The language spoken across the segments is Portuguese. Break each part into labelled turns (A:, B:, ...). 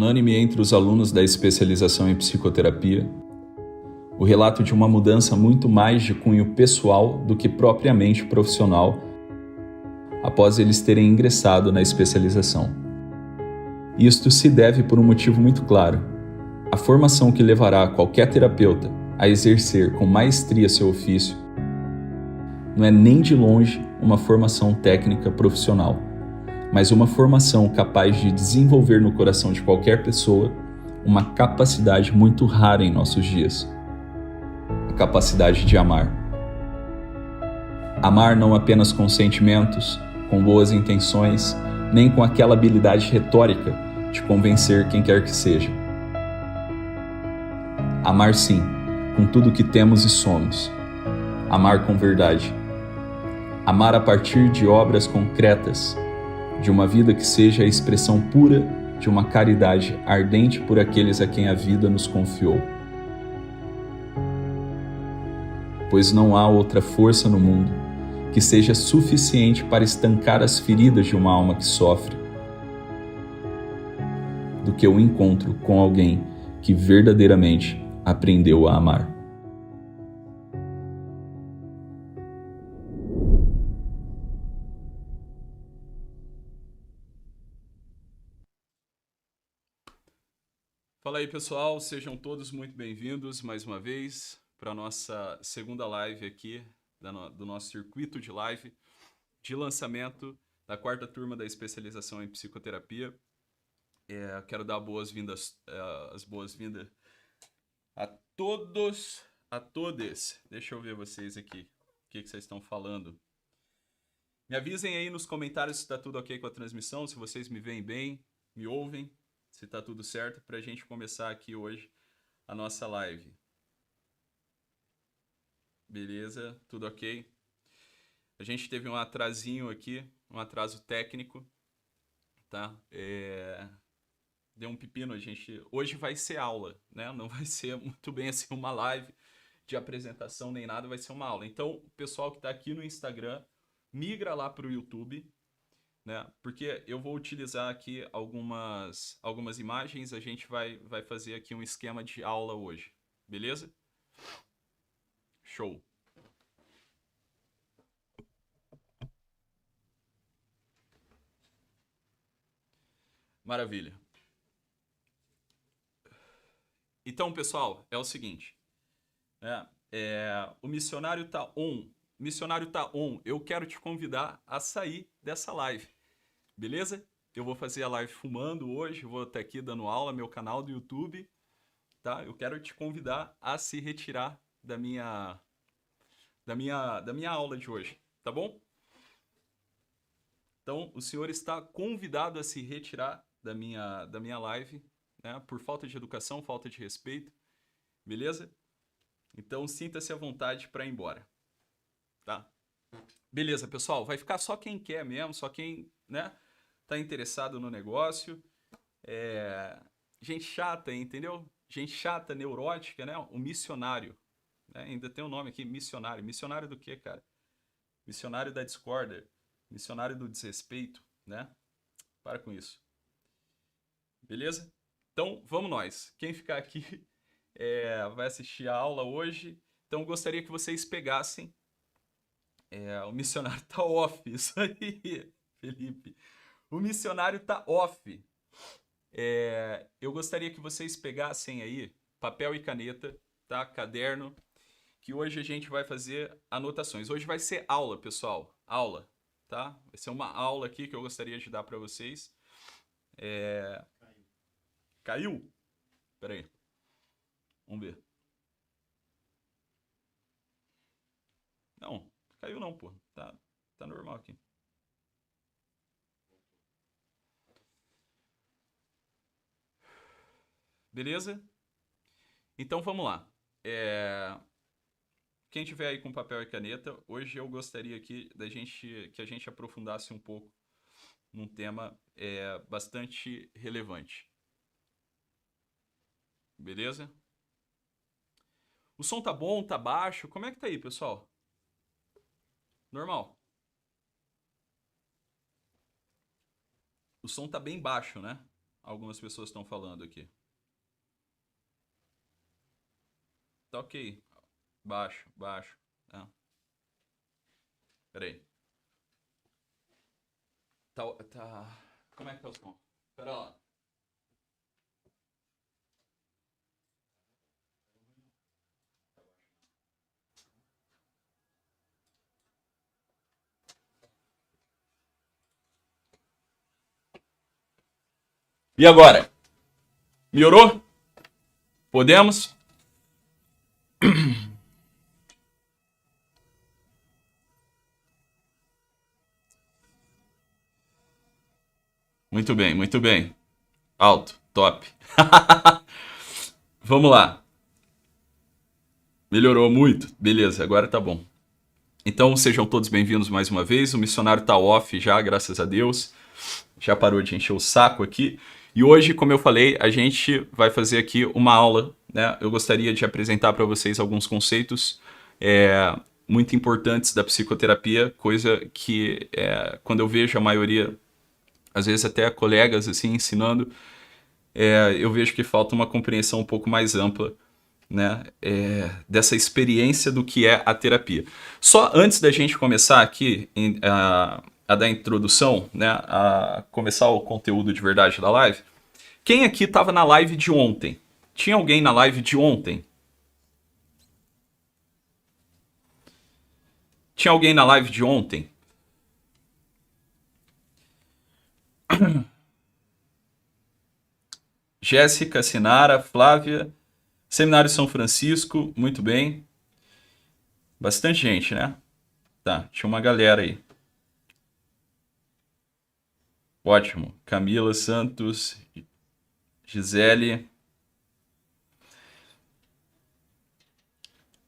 A: unânime entre os alunos da especialização em psicoterapia, o relato de uma mudança muito mais de cunho pessoal do que propriamente profissional após eles terem ingressado na especialização. Isto se deve por um motivo muito claro. A formação que levará qualquer terapeuta a exercer com maestria seu ofício não é nem de longe uma formação técnica profissional, mas uma formação capaz de desenvolver no coração de qualquer pessoa uma capacidade muito rara em nossos dias: a capacidade de amar. Amar não apenas com sentimentos, com boas intenções, nem com aquela habilidade retórica de convencer quem quer que seja. Amar sim, com tudo que temos e somos. Amar com verdade. Amar a partir de obras concretas, de uma vida que seja a expressão pura de uma caridade ardente por aqueles a quem a vida nos confiou. Pois não há outra força no mundo que seja suficiente para estancar as feridas de uma alma que sofre do que o encontro com alguém que verdadeiramente aprendeu a amar.
B: Fala aí, pessoal, sejam todos muito bem-vindos mais uma vez para a nossa segunda live aqui do nosso circuito de live de lançamento da quarta turma da especialização em psicoterapia. Quero dar as boas-vindas a todos, a todes. Deixa eu ver vocês aqui, o que vocês estão falando. Me avisem aí nos comentários se está tudo ok com a transmissão, se vocês me veem bem, me ouvem, se está tudo certo, para a gente começar aqui hoje a nossa live. Beleza, tudo ok. A gente teve um atrasinho aqui, um atraso técnico, tá? Deu um pepino, hoje vai ser aula, né? Não vai ser muito bem assim uma live de apresentação nem nada, vai ser uma aula. Então, o pessoal que está aqui no Instagram, migra lá para o YouTube, né? Porque eu vou utilizar aqui algumas imagens, a gente vai fazer aqui um esquema de aula hoje, beleza? Show! Maravilha. Então, pessoal, é o seguinte, né? O missionário tá on. Missionário tá on. Eu quero te convidar a sair dessa live, beleza? Eu vou fazer a live fumando hoje, vou estar aqui dando aula, meu canal do YouTube, tá? Eu quero te convidar a se retirar da minha aula de hoje, tá bom? Então, o senhor está convidado a se retirar da minha live, né? Por falta de educação, falta de respeito, beleza? Então, sinta-se à vontade para ir embora, tá? Beleza, pessoal, vai ficar só quem quer mesmo, só quem, né, tá interessado no negócio. Gente chata, entendeu? Gente chata, neurótica, né? O missionário, né? Ainda tem um nome aqui, missionário. Missionário do quê, cara? Missionário da discórdia, missionário do desrespeito, né? Para com isso. Beleza? Então, vamos nós. Quem ficar aqui vai assistir a aula hoje. Então, gostaria que vocês pegassem. O missionário tá off. Isso aí, Felipe. O missionário tá off. Eu gostaria que vocês pegassem aí papel e caneta, tá? Caderno. Que hoje a gente vai fazer anotações. Hoje vai ser aula, pessoal. Aula, tá? Vai ser uma aula aqui que eu gostaria de dar para vocês. Caiu? Pera aí. Vamos ver. Não, caiu não, pô. Tá normal aqui. Beleza? Então vamos lá. Quem tiver aí com papel e caneta, hoje eu gostaria aqui que a gente aprofundasse um pouco num tema bastante relevante. Beleza? O som tá bom, tá baixo? Como é que tá aí, pessoal? Normal. O som tá bem baixo, né? Algumas pessoas estão falando aqui. Tá ok. Baixo, baixo. Peraí. Tá. Como é que tá o som? Pera lá. E agora? Melhorou? Podemos? Muito bem, muito bem. Alto, top. Vamos lá. Melhorou muito? Beleza, agora tá bom. Então sejam todos bem-vindos mais uma vez. O missionário tá off já, graças a Deus. Já parou de encher o saco aqui. E hoje, como eu falei, a gente vai fazer aqui uma aula, né? Eu gostaria de apresentar para vocês alguns conceitos muito importantes da psicoterapia, coisa que quando eu vejo a maioria, às vezes até colegas assim ensinando, eu vejo que falta uma compreensão um pouco mais ampla, né, dessa experiência do que é a terapia. Só antes da gente começar aqui a dar introdução, né, a começar o conteúdo de verdade da live, quem aqui estava na live de ontem? Tinha alguém na live de ontem? Tinha alguém na live de ontem? Jéssica, Sinara, Flávia, Seminário São Francisco, muito bem. Bastante gente, né? Tá, tinha uma galera aí. Ótimo. Camila Santos, Gisele,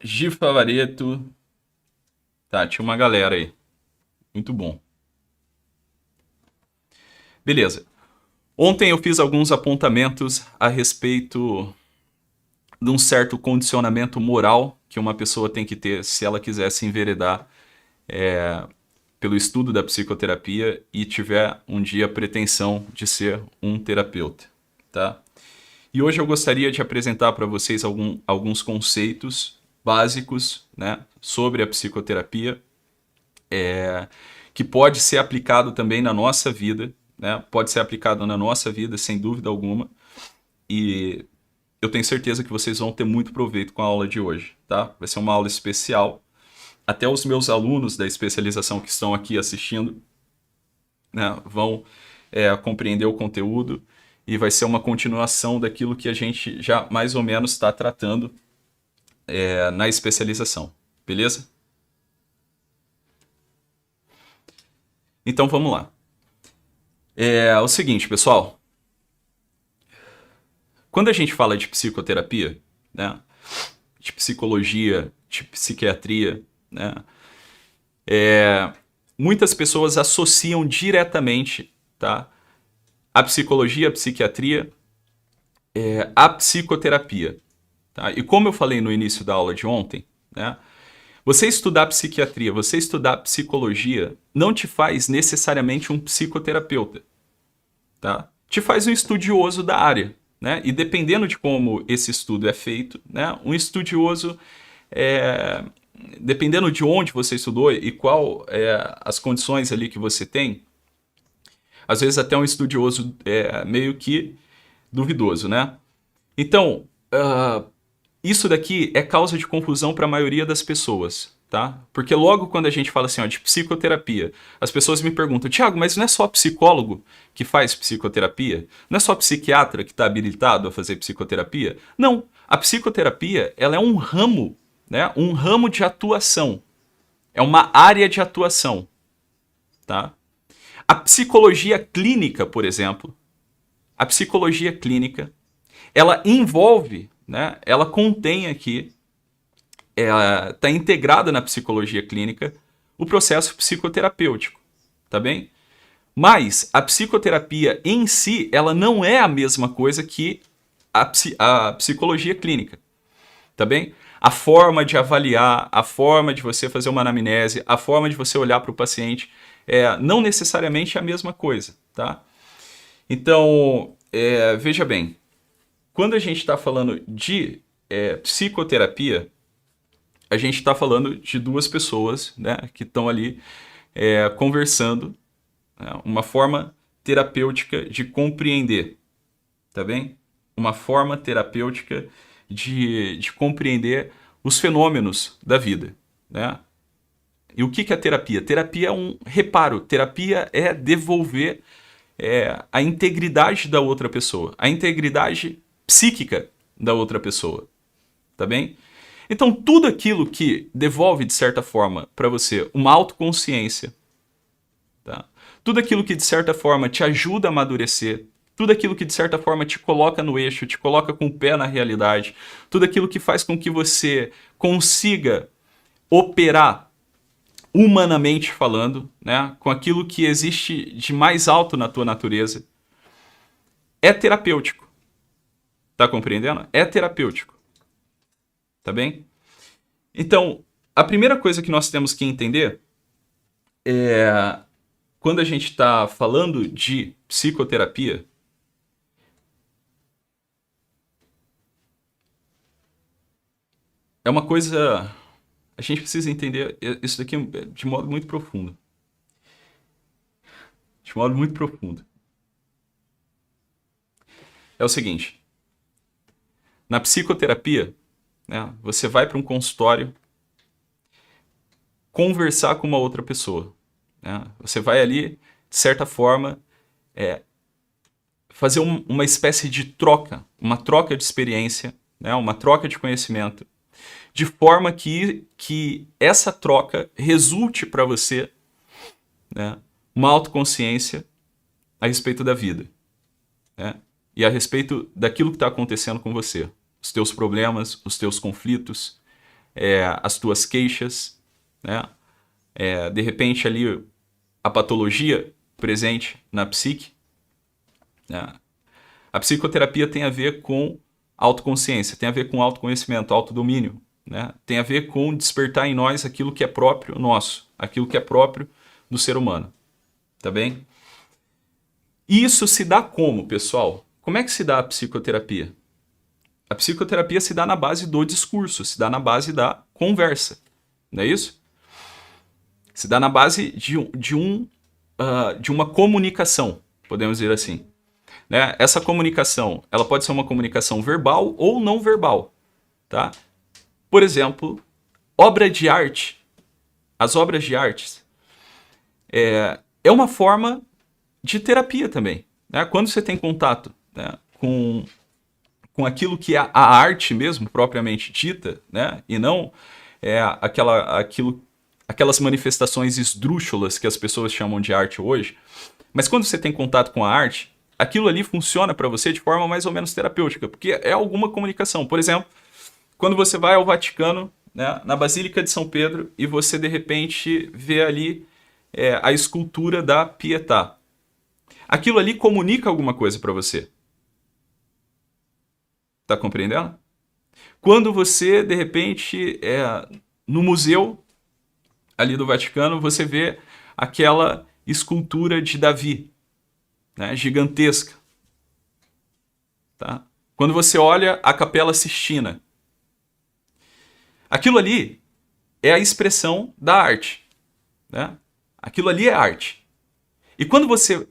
B: Gifa Vareto. Tá, tinha uma galera aí. Muito bom. Beleza. Ontem eu fiz alguns apontamentos a respeito de um certo condicionamento moral que uma pessoa tem que ter se ela quiser se enveredar pelo estudo da psicoterapia e tiver um dia a pretensão de ser um terapeuta, tá? E hoje eu gostaria de apresentar para vocês alguns conceitos básicos, né, sobre a psicoterapia, que pode ser aplicado também na nossa vida, né? Pode ser aplicado na nossa vida, sem dúvida alguma, e eu tenho certeza que vocês vão ter muito proveito com a aula de hoje, tá? Vai ser uma aula especial. Até os meus alunos da especialização que estão aqui assistindo, né, vão compreender o conteúdo e vai ser uma continuação daquilo que a gente já mais ou menos está tratando na especialização, beleza? Então vamos lá. É o seguinte, pessoal. Quando a gente fala de psicoterapia, né, de psicologia, de psiquiatria, né, muitas pessoas associam diretamente, tá, a psicologia, a psiquiatria, a psicoterapia. Tá? E como eu falei no início da aula de ontem, né, você estudar psiquiatria, você estudar psicologia, não te faz necessariamente um psicoterapeuta. Tá? Te faz um estudioso da área. Né? E dependendo de como esse estudo é feito, né, um estudioso, dependendo de onde você estudou e qual as condições ali que você tem, às vezes até um estudioso meio que duvidoso, né? Então, isso daqui é causa de confusão para a maioria das pessoas, tá? Porque logo quando a gente fala assim, ó, de psicoterapia, as pessoas me perguntam, Thiago, mas não é só psicólogo que faz psicoterapia? Não é só psiquiatra que está habilitado a fazer psicoterapia? Não, a psicoterapia, ela é um ramo, né? Um ramo de atuação. É uma área de atuação, tá? A psicologia clínica, por exemplo, a psicologia clínica, ela envolve, né? Ela contém aqui, está integrada na psicologia clínica, o processo psicoterapêutico, tá bem? Mas a psicoterapia em si, ela não é a mesma coisa que a psicologia clínica, tá bem? A forma de avaliar, a forma de você fazer uma anamnese, a forma de você olhar para o paciente, não necessariamente é a mesma coisa, tá? Então, veja bem, quando a gente está falando de psicoterapia, a gente está falando de duas pessoas, né, que estão ali conversando, né, uma forma terapêutica de compreender, tá bem? Uma forma terapêutica de compreender os fenômenos da vida, né? E o que é terapia? Terapia é um reparo, terapia é devolver a integridade da outra pessoa, a integridade psíquica da outra pessoa, tá bem? Então, tudo aquilo que devolve, de certa forma, para você uma autoconsciência, tá? Tudo aquilo que, de certa forma, te ajuda a amadurecer, tudo aquilo que, de certa forma, te coloca no eixo, te coloca com o pé na realidade, tudo aquilo que faz com que você consiga operar humanamente falando, né, com aquilo que existe de mais alto na tua natureza, é terapêutico. Tá compreendendo? É terapêutico. Tá bem? Então, a primeira coisa que nós temos que entender é, quando a gente está falando de psicoterapia, é uma coisa... A gente precisa entender isso daqui de modo muito profundo. De modo muito profundo. É o seguinte. Na psicoterapia, né, você vai para um consultório conversar com uma outra pessoa. Né? Você vai ali, de certa forma, fazer uma espécie de troca, uma troca de experiência, né, uma troca de conhecimento, de forma que essa troca resulte para você, né, uma autoconsciência a respeito da vida, né, e a respeito daquilo que está acontecendo com você, os teus problemas, os teus conflitos, as tuas queixas, né, de repente ali a patologia presente na psique, né. A psicoterapia tem a ver com autoconsciência, tem a ver com autoconhecimento, autodomínio, né? Tem a ver com despertar em nós aquilo que é próprio nosso, aquilo que é próprio do ser humano, tá bem? E isso se dá como, pessoal? Como é que se dá a psicoterapia? A psicoterapia se dá na base do discurso, se dá na base da conversa, não é isso? Se dá na base de uma comunicação, podemos dizer assim. Né? Essa comunicação, ela pode ser uma comunicação verbal ou não verbal, tá? Por exemplo, obra de arte. As obras de artes é uma forma de terapia também. Né? Quando você tem contato, né, com aquilo que é a arte mesmo, propriamente dita, né, e não aquelas manifestações esdrúxulas que as pessoas chamam de arte hoje, mas quando você tem contato com a arte, aquilo ali funciona para você de forma mais ou menos terapêutica, porque é alguma comunicação. Por exemplo, quando você vai ao Vaticano, né, na Basílica de São Pedro, e você de repente vê ali a escultura da Pietà. Aquilo ali comunica alguma coisa para você. Tá compreendendo? Quando você, de repente, no museu ali do Vaticano, você vê aquela escultura de Davi, né, gigantesca. Tá? Quando você olha a Capela Sistina, aquilo ali é a expressão da arte. Né? Aquilo ali é arte. E quando você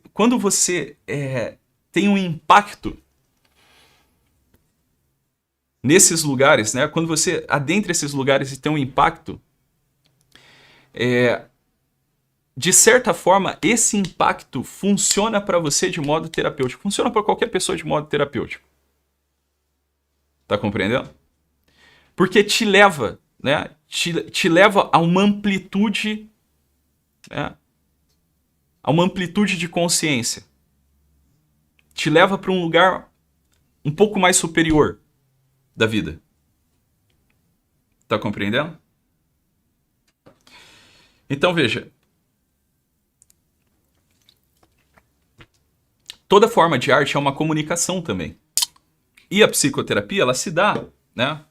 B: tem um impacto nesses lugares, né? Quando você adentra esses lugares e tem um impacto, de certa forma, esse impacto funciona para você de modo terapêutico. Funciona para qualquer pessoa de modo terapêutico. Tá compreendendo? Porque te leva, né? Te leva a uma amplitude, né? A uma amplitude de consciência. Te leva para um lugar um pouco mais superior da vida. Tá compreendendo? Então veja, toda forma de arte é uma comunicação também. E a psicoterapia, ela se dá, né,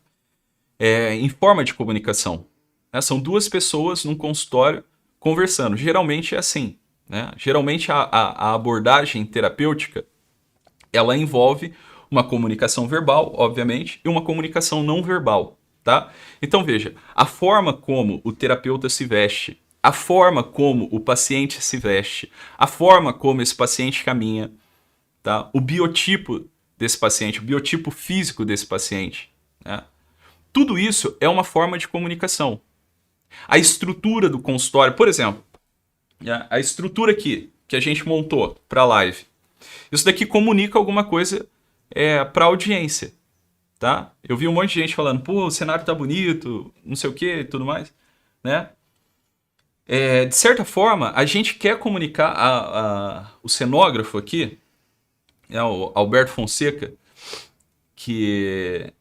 B: em forma de comunicação. Né? São duas pessoas num consultório conversando. Geralmente é assim. Né? Geralmente a abordagem terapêutica ela envolve uma comunicação verbal, obviamente, e uma comunicação não verbal, tá? Então veja, a forma como o terapeuta se veste, a forma como o paciente se veste, a forma como esse paciente caminha, tá? O biotipo desse paciente, o biotipo físico desse paciente, né? Tudo isso é uma forma de comunicação. A estrutura do consultório, por exemplo, a estrutura aqui que a gente montou para a live, isso daqui comunica alguma coisa para a audiência, tá? Eu vi um monte de gente falando, pô, o cenário tá bonito, não sei o que e tudo mais, né? De certa forma, a gente quer comunicar o cenógrafo aqui, o Alberto Fonseca, que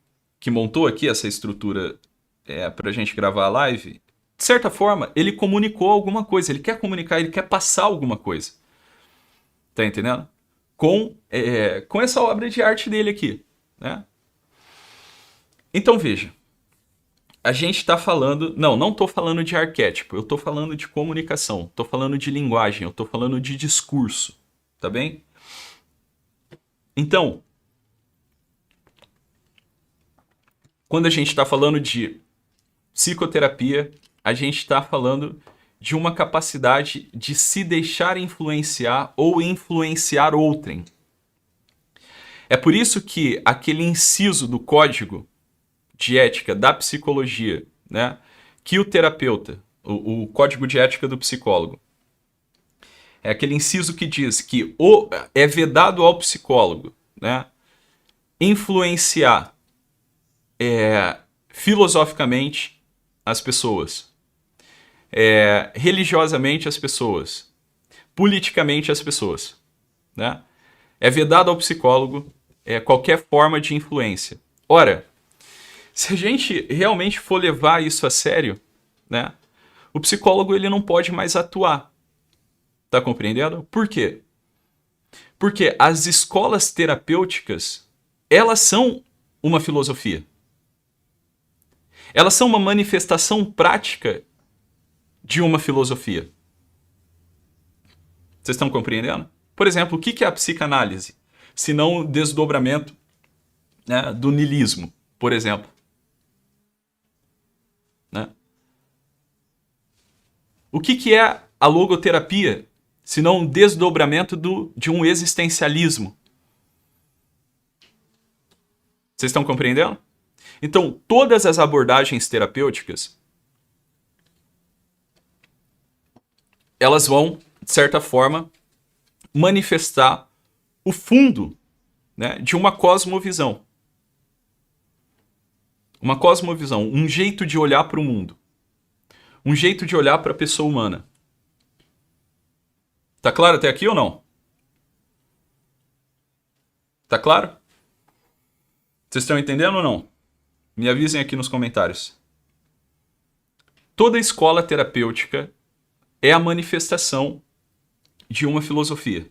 B: montou aqui essa estrutura para a gente gravar a live, de certa forma, ele comunicou alguma coisa, ele quer comunicar, ele quer passar alguma coisa. Tá entendendo? Com essa obra de arte dele aqui, né? Então veja, a gente está falando... Não estou falando de arquétipo, eu estou falando de comunicação, estou falando de linguagem, eu estou falando de discurso, tá bem? Então, quando a gente está falando de psicoterapia, a gente está falando de uma capacidade de se deixar influenciar ou influenciar outrem. É por isso que aquele inciso do código de ética da psicologia, né, que o terapeuta, o código de ética do psicólogo, é aquele inciso que diz que é vedado ao psicólogo, né, influenciar filosoficamente as pessoas, religiosamente as pessoas, politicamente as pessoas, né? É vedado ao psicólogo qualquer forma de influência. Ora, se a gente realmente for levar isso a sério, né, o psicólogo ele não pode mais atuar. Tá compreendendo? Por quê? Porque as escolas terapêuticas, elas são uma filosofia. Elas são uma manifestação prática de uma filosofia. Vocês estão compreendendo? Por exemplo, o que é a psicanálise? Se não o desdobramento, né, do niilismo, por exemplo. Né? O que é a logoterapia? Se não um desdobramento de um existencialismo. Vocês estão compreendendo? Então, todas as abordagens terapêuticas, elas vão, de certa forma, manifestar o fundo, né, de uma cosmovisão. Uma cosmovisão, um jeito de olhar para o mundo. Um jeito de olhar para a pessoa humana. Tá claro até aqui ou não? Tá claro? Vocês estão entendendo ou não? Me avisem aqui nos comentários. Toda escola terapêutica é a manifestação de uma filosofia.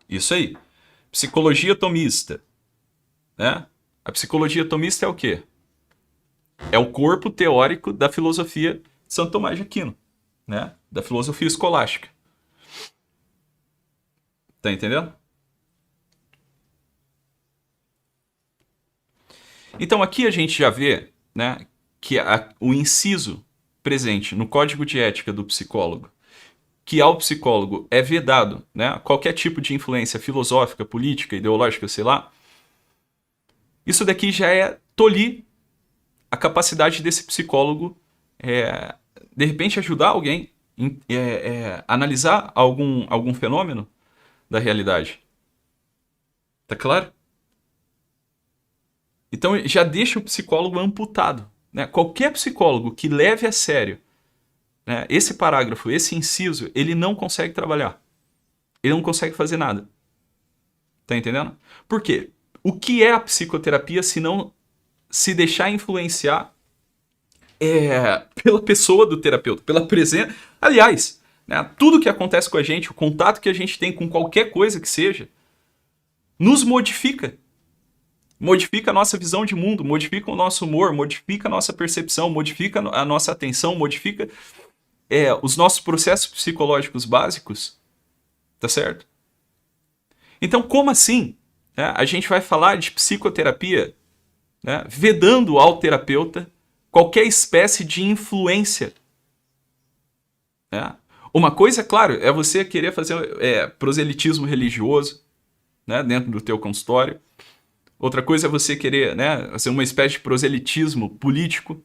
B: Isso aí. Psicologia tomista. Né? A psicologia tomista é o quê? É o corpo teórico da filosofia de Santo Tomás de Aquino. Né? Da filosofia escolástica. Tá entendendo? Então aqui a gente já vê, né, que o inciso presente no código de ética do psicólogo, que ao psicólogo é vedado, né, qualquer tipo de influência filosófica, política, ideológica, sei lá, isso daqui já é tolir a capacidade desse psicólogo de repente ajudar alguém, analisar algum fenômeno da realidade. Tá claro? Então já deixa o psicólogo amputado. Né? Qualquer psicólogo que leve a sério, né, esse parágrafo, esse inciso, ele não consegue trabalhar. Ele não consegue fazer nada. Tá entendendo? Por quê? O que é a psicoterapia se não se deixar influenciar pela pessoa do terapeuta, pela presença... Aliás, né, tudo que acontece com a gente, o contato que a gente tem com qualquer coisa que seja, nos modifica. Modifica a nossa visão de mundo, modifica o nosso humor, modifica a nossa percepção, modifica a nossa atenção, modifica os nossos processos psicológicos básicos, Tá certo? Então, como assim, né, a gente vai falar de psicoterapia, né, vedando ao terapeuta qualquer espécie de influência? Né? Uma coisa, claro, é você querer fazer proselitismo religioso, né, dentro do teu consultório. Outra coisa é você querer, né, fazer uma espécie de proselitismo político.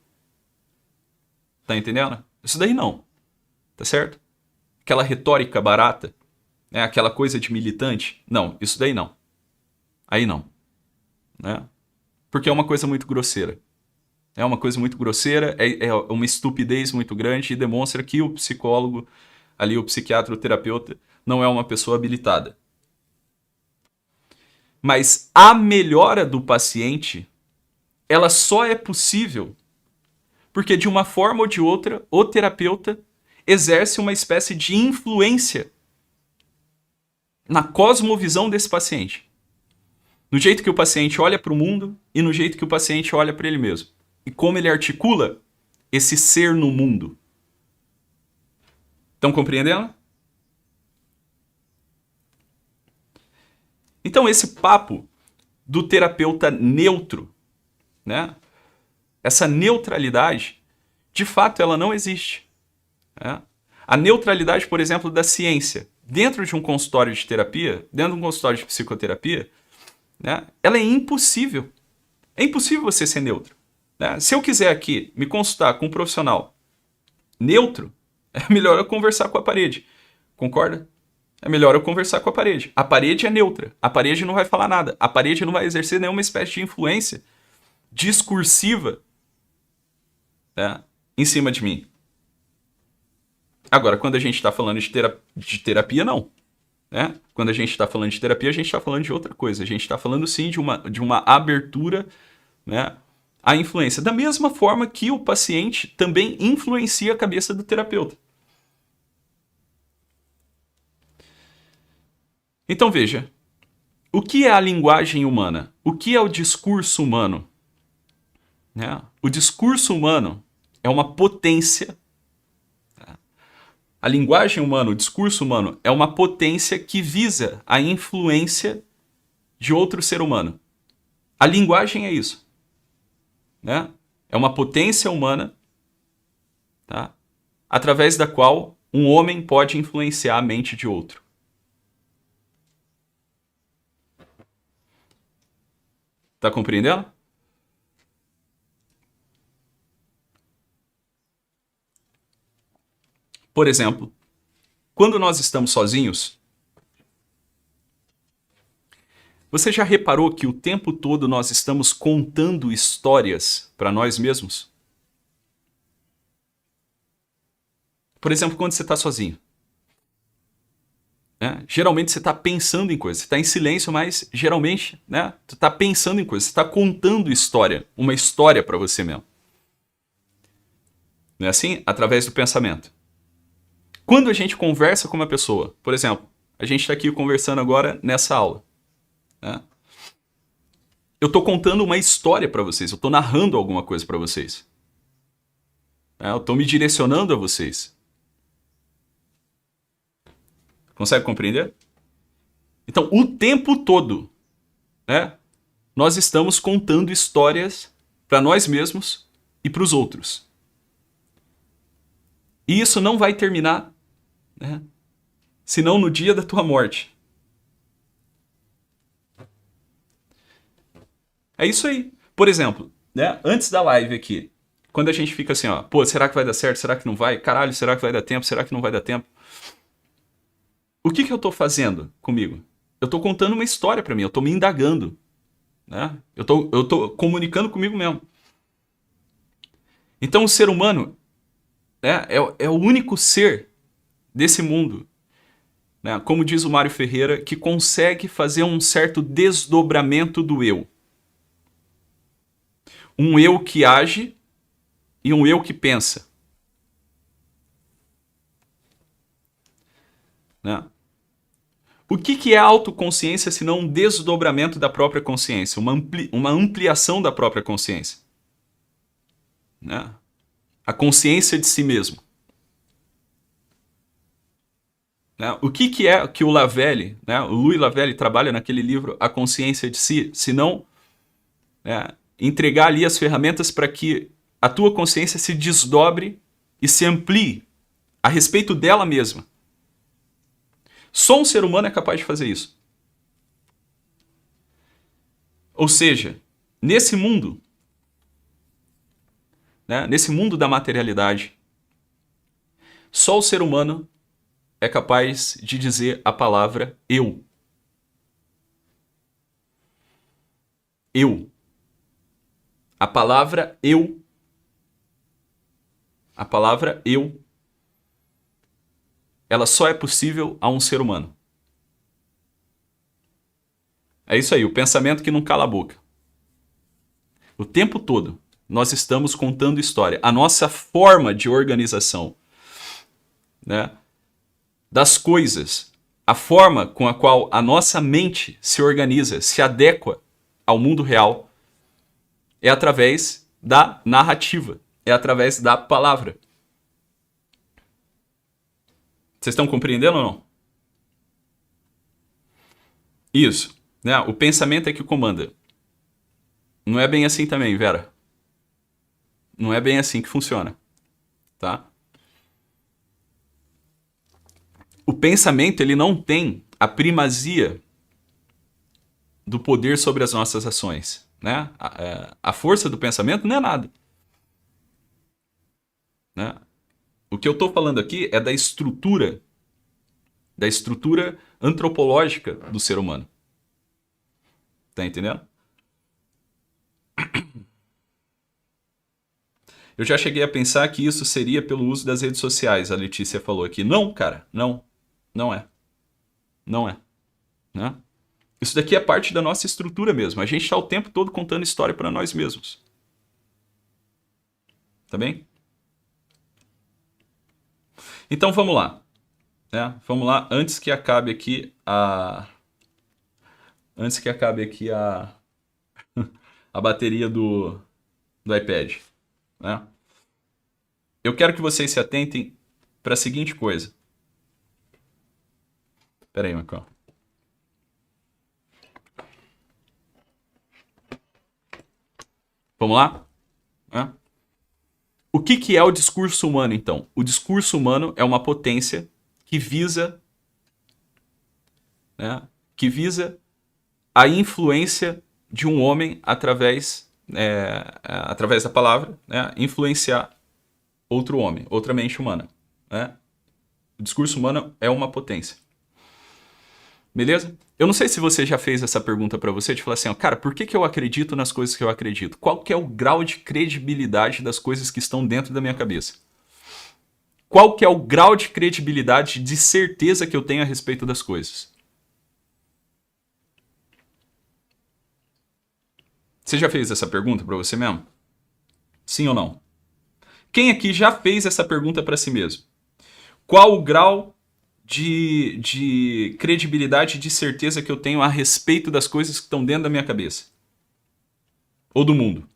B: Tá entendendo? Isso daí não. Tá certo? Aquela retórica barata, né, aquela coisa de militante. Não, isso daí não. Aí não. Né? Porque é uma coisa muito grosseira. É uma coisa muito grosseira, é uma estupidez muito grande e demonstra que o psicólogo, ali o psiquiatra, o terapeuta, não é uma pessoa habilitada. Mas a melhora do paciente, ela só é possível porque de uma forma ou de outra, o terapeuta exerce uma espécie de influência na cosmovisão desse paciente. No jeito que o paciente olha para o mundo e no jeito que o paciente olha para ele mesmo. E como ele articula esse ser no mundo. Estão compreendendo? Então esse papo do terapeuta neutro, né? Essa neutralidade, de fato, ela não existe. Né? A neutralidade, por exemplo, da ciência, dentro de um consultório de terapia, dentro de um consultório de psicoterapia, né? Ela é impossível. É impossível você ser neutro. Né? Se eu quiser aqui me consultar com um profissional neutro, é melhor eu conversar com a parede. Concorda? É melhor eu conversar com a parede. A parede é neutra. A parede não vai falar nada. A parede não vai exercer nenhuma espécie de influência discursiva, né, em cima de mim. Agora, quando a gente está falando de terapia, não. Né? Quando a gente está falando de terapia, a gente está falando de outra coisa. A gente está falando, sim, de uma abertura, né, à influência. Da mesma forma que o paciente também influencia a cabeça do terapeuta. Então, veja. O que é a linguagem humana? O que é o discurso humano? Né? O discurso humano é uma potência. A linguagem humana, o discurso humano, é uma potência que visa a influência de outro ser humano. A linguagem é isso. Né? É uma potência humana, tá? Através da qual um homem pode influenciar a mente de outro. Tá compreendendo? Por exemplo, quando nós estamos sozinhos, você já reparou que o tempo todo nós estamos contando histórias para nós mesmos? Por exemplo, quando você está sozinho. Né? Geralmente você está pensando em coisas. Você está em silêncio, mas geralmente, né, tu está pensando em coisas. Você está contando história. Uma história para você mesmo. Não é assim? Através do pensamento. Quando a gente conversa com uma pessoa, por exemplo, a gente está aqui conversando agora nessa aula. Né? Eu estou contando uma história para vocês, eu estou narrando alguma coisa para vocês. Eu estou me direcionando a vocês. Consegue compreender? Então, o tempo todo, né, nós estamos contando histórias para nós mesmos e para os outros. E isso não vai terminar, né, senão no dia da tua morte. É isso aí. Por exemplo, né, antes da live aqui, quando a gente fica assim, ó, pô, será que vai dar certo? Será que não vai? Caralho, será que vai dar tempo? Será que não vai dar tempo? O que eu tô fazendo comigo? Eu tô contando uma história pra mim, eu tô me indagando. Né? Eu tô comunicando comigo mesmo. Então o ser humano, né, é o único ser desse mundo, né, como diz o Mário Ferreira, que consegue fazer um certo desdobramento do eu. Um eu que age e um eu que pensa. Né? O que é a autoconsciência se não um desdobramento da própria consciência, uma ampliação da própria consciência? Né? A consciência de si mesmo. né? O que é que o Lavelle, né, o Louis Lavelle trabalha naquele livro A Consciência de Si, se não, né, entregar ali as ferramentas para que a tua consciência se desdobre e se amplie a respeito dela mesma. Só um ser humano é capaz de fazer isso. Ou seja, nesse mundo, né, nesse mundo da materialidade, só o ser humano é capaz de dizer a palavra eu. Eu. A palavra eu. A palavra eu. Ela só é possível a um ser humano. É isso aí, o pensamento que não cala a boca. O tempo todo nós estamos contando história. A nossa forma de organização, né, das coisas, a forma com a qual a nossa mente se organiza, se adequa ao mundo real, é através da narrativa, é através da palavra. Vocês estão compreendendo ou não? Isso, né? O pensamento é que comanda. Não é bem assim também, Vera. Não é bem assim que funciona, tá? O pensamento, ele não tem a primazia do poder sobre as nossas ações, né? A força do pensamento não é nada, né? O que eu estou falando aqui é da estrutura antropológica do ser humano. Tá entendendo? Eu já cheguei a pensar que isso seria pelo uso das redes sociais, a Letícia falou aqui. Não, cara, não. Não é. Não é. Né? Isso daqui é parte da nossa estrutura mesmo. A gente está o tempo todo contando história para nós mesmos. Tá bem? Então vamos lá. Né? Vamos lá, antes que acabe aqui a a bateria do iPad. Né? Eu quero que vocês se atentem para a seguinte coisa. Espera aí, Macau. Vamos lá? Né? O que é o discurso humano, então? O discurso humano é uma potência que visa, né, a influência de um homem através da palavra, né, influenciar outro homem, outra mente humana. Né? O discurso humano é uma potência. Beleza? Eu não sei se você já fez essa pergunta para você, de falar assim, ó, cara, por que eu acredito nas coisas que eu acredito? Qual que é o grau de credibilidade das coisas que estão dentro da minha cabeça? Qual que é o grau de credibilidade, de certeza que eu tenho a respeito das coisas? Você já fez essa pergunta para você mesmo? Sim ou não? Quem aqui já fez essa pergunta para si mesmo? Qual o grau de credibilidade e de certeza que eu tenho a respeito das coisas que estão dentro da minha cabeça? Ou do mundo?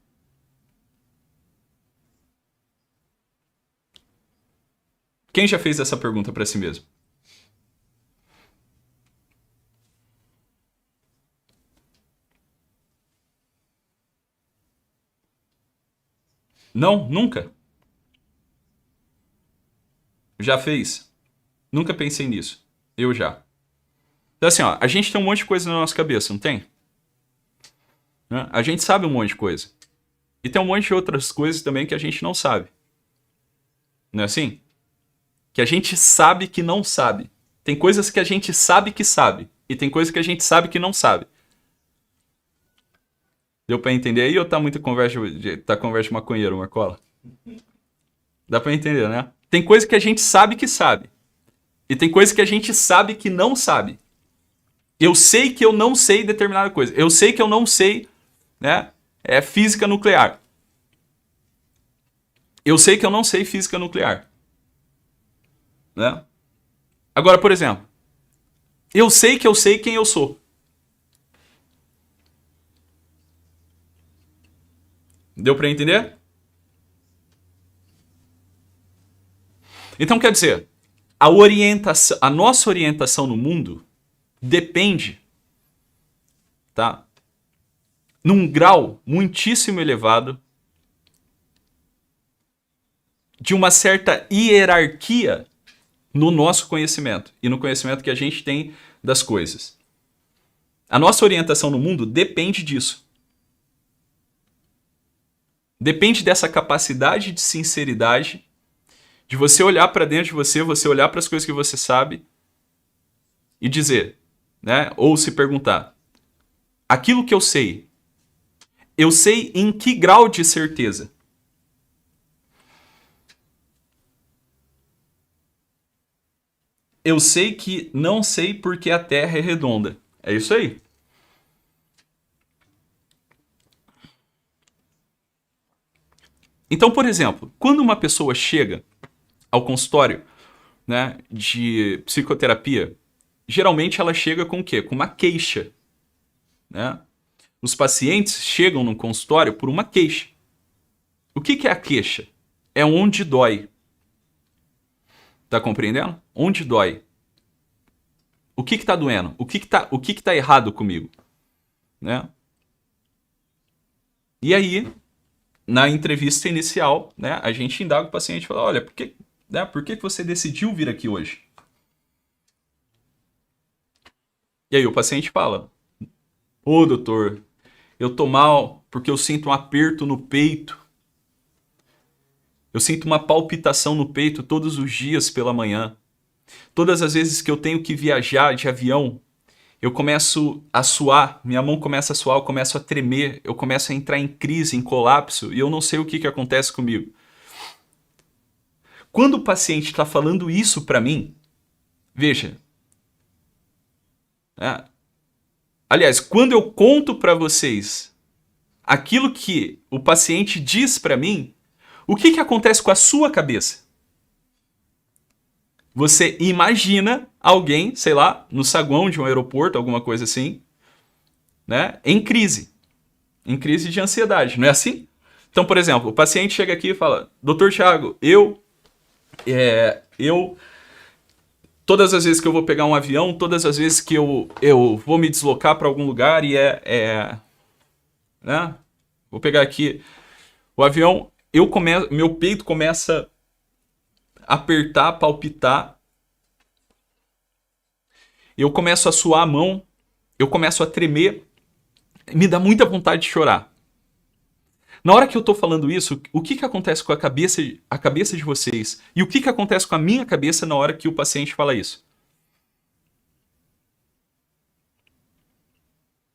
B: Quem já fez essa pergunta para si mesmo? Não? Nunca? Já fez? Nunca pensei nisso. Eu já. Então assim, ó, a gente tem um monte de coisa na nossa cabeça, não tem? Né? A gente sabe um monte de coisa. E tem um monte de outras coisas também que a gente não sabe. Não é assim? Que a gente sabe que não sabe. Tem coisas que a gente sabe que sabe. E tem coisas que a gente sabe que não sabe. Deu pra entender aí ou tá muita conversa de maconheiro, Marcola? Dá pra entender, né? Tem coisa que a gente sabe que sabe. E tem coisa que a gente sabe que não sabe. Eu sei que eu não sei determinada coisa. Eu sei que eu não sei, né, física nuclear. Eu sei que eu não sei física nuclear. Né? Agora, por exemplo, eu sei que eu sei quem eu sou. Deu pra entender? Então quer dizer, a nossa orientação no mundo depende, tá? Num grau muitíssimo elevado de uma certa hierarquia no nosso conhecimento e no conhecimento que a gente tem das coisas. A nossa orientação no mundo depende disso. Depende dessa capacidade de sinceridade, de você olhar para dentro de você olhar para as coisas que você sabe e dizer, né? Ou se perguntar, aquilo que eu sei em que grau de certeza? Eu sei que não sei porque a Terra é redonda. É isso aí. Então, por exemplo, quando uma pessoa chega ao consultório, né, de psicoterapia, geralmente ela chega com o quê? Com uma queixa, né? Os pacientes chegam no consultório por uma queixa. O que é a queixa? É onde dói. Tá compreendendo? Onde dói. O que tá doendo? O que tá errado comigo? Né? E aí, na entrevista inicial, né, a gente indaga o paciente e fala, olha, por que você decidiu vir aqui hoje? E aí o paciente fala, ô doutor, eu tô mal porque eu sinto um aperto no peito. Eu sinto uma palpitação no peito todos os dias pela manhã. Todas as vezes que eu tenho que viajar de avião, eu começo a suar, minha mão começa a suar, eu começo a tremer, eu começo a entrar em crise, em colapso, e eu não sei o que acontece comigo. Quando o paciente está falando isso para mim, veja, aliás, quando eu conto para vocês aquilo que o paciente diz para mim, o que acontece com a sua cabeça? Você imagina alguém, sei lá, no saguão de um aeroporto, alguma coisa assim, né, em crise de ansiedade, não é assim? Então, por exemplo, o paciente chega aqui e fala, Dr. Thiago, todas as vezes que eu vou pegar um avião, todas as vezes que eu vou me deslocar para algum lugar e né? Vou pegar aqui o avião, meu peito começa a apertar, palpitar, eu começo a suar a mão, eu começo a tremer, me dá muita vontade de chorar. Na hora que eu tô falando isso, o que acontece com a cabeça de vocês? E o que acontece com a minha cabeça na hora que o paciente fala isso?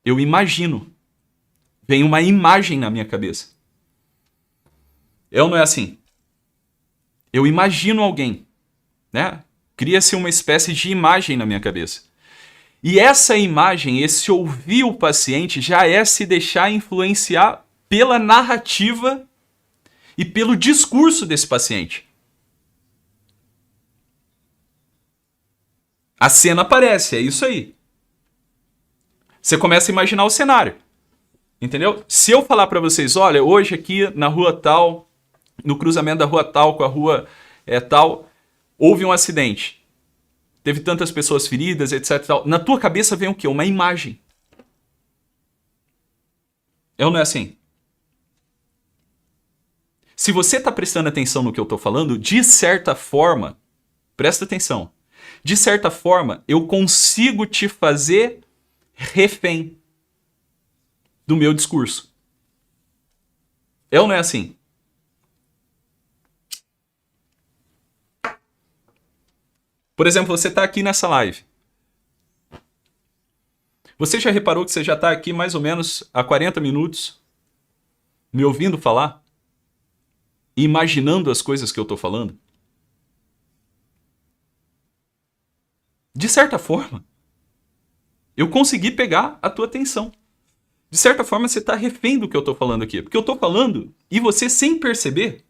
B: Eu imagino. Vem uma imagem na minha cabeça. É ou não é assim? Eu imagino alguém, né? Cria-se uma espécie de imagem na minha cabeça. E essa imagem, esse ouvir o paciente, já é se deixar influenciar pela narrativa e pelo discurso desse paciente. A cena aparece, é isso aí. Você começa a imaginar o cenário. Entendeu? Se eu falar para vocês, olha, hoje aqui na rua tal, no cruzamento da rua tal com a rua tal, houve um acidente. Teve tantas pessoas feridas, etc. Tal. Na tua cabeça vem o quê? Uma imagem. É ou não é assim? Se você está prestando atenção no que eu estou falando, de certa forma, presta atenção, de certa forma, eu consigo te fazer refém do meu discurso. É ou não é assim? Por exemplo, você está aqui nessa live. Você já reparou que você já está aqui mais ou menos há 40 minutos me ouvindo falar? Imaginando as coisas que eu estou falando? De certa forma, eu consegui pegar a tua atenção. De certa forma, você está refém do que eu estou falando aqui. Porque eu estou falando e você, sem perceber,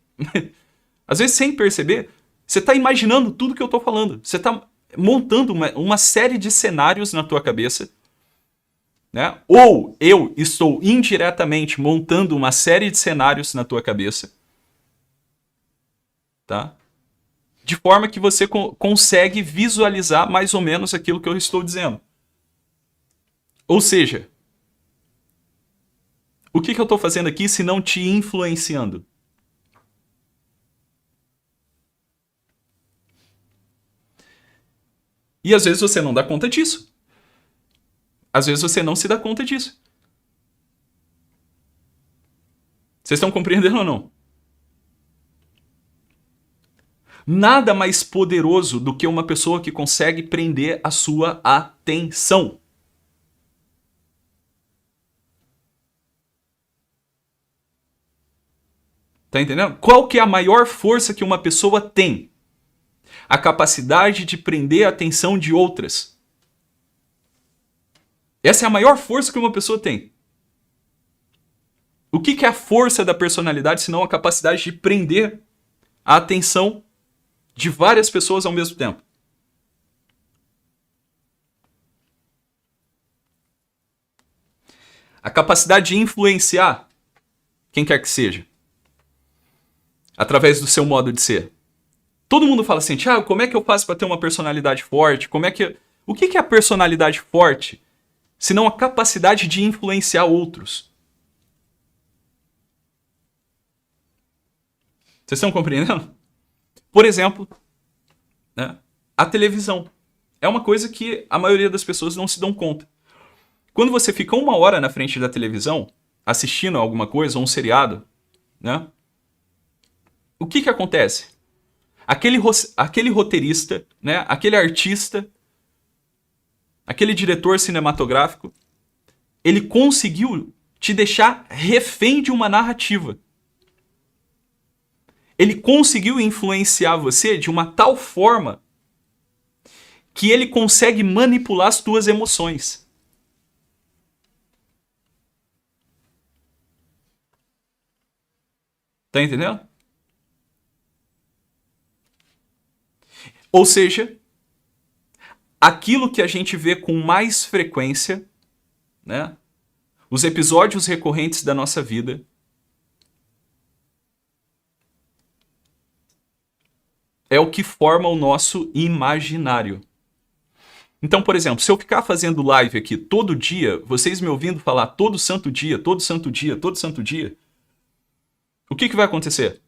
B: às vezes sem perceber, você está imaginando tudo que eu estou falando. Você está montando uma série de cenários na tua cabeça. Né? Ou eu estou indiretamente montando uma série de cenários na tua cabeça. Tá? de forma que você consegue visualizar mais ou menos aquilo que eu estou dizendo. Ou seja, o que eu estou fazendo aqui se não te influenciando? E às vezes você não dá conta disso. Às vezes você não se dá conta disso. Vocês estão compreendendo ou não? Nada mais poderoso do que uma pessoa que consegue prender a sua atenção. Tá entendendo? Qual que é a maior força que uma pessoa tem? A capacidade de prender a atenção de outras. Essa é a maior força que uma pessoa tem. O que é a força da personalidade, senão a capacidade de prender a atenção de várias pessoas ao mesmo tempo? A capacidade de influenciar quem quer que seja, através do seu modo de ser. Todo mundo fala assim, Thiago, como é que eu faço para ter uma personalidade forte? O que é a personalidade forte, senão a capacidade de influenciar outros? Vocês estão compreendendo? Por exemplo, né, a televisão. É uma coisa que a maioria das pessoas não se dão conta. Quando você fica 1 hora na frente da televisão, assistindo a alguma coisa, ou um seriado, né? O que acontece? Aquele roteirista, né? Aquele artista, aquele diretor cinematográfico, ele conseguiu te deixar refém de uma narrativa. Ele conseguiu influenciar você de uma tal forma que ele consegue manipular as tuas emoções. Tá entendendo? Ou seja, aquilo que a gente vê com mais frequência, né? Os episódios recorrentes da nossa vida, é o que forma o nosso imaginário. Então, por exemplo, se eu ficar fazendo live aqui todo dia, vocês me ouvindo falar todo santo dia, todo santo dia, todo santo dia, o que vai acontecer?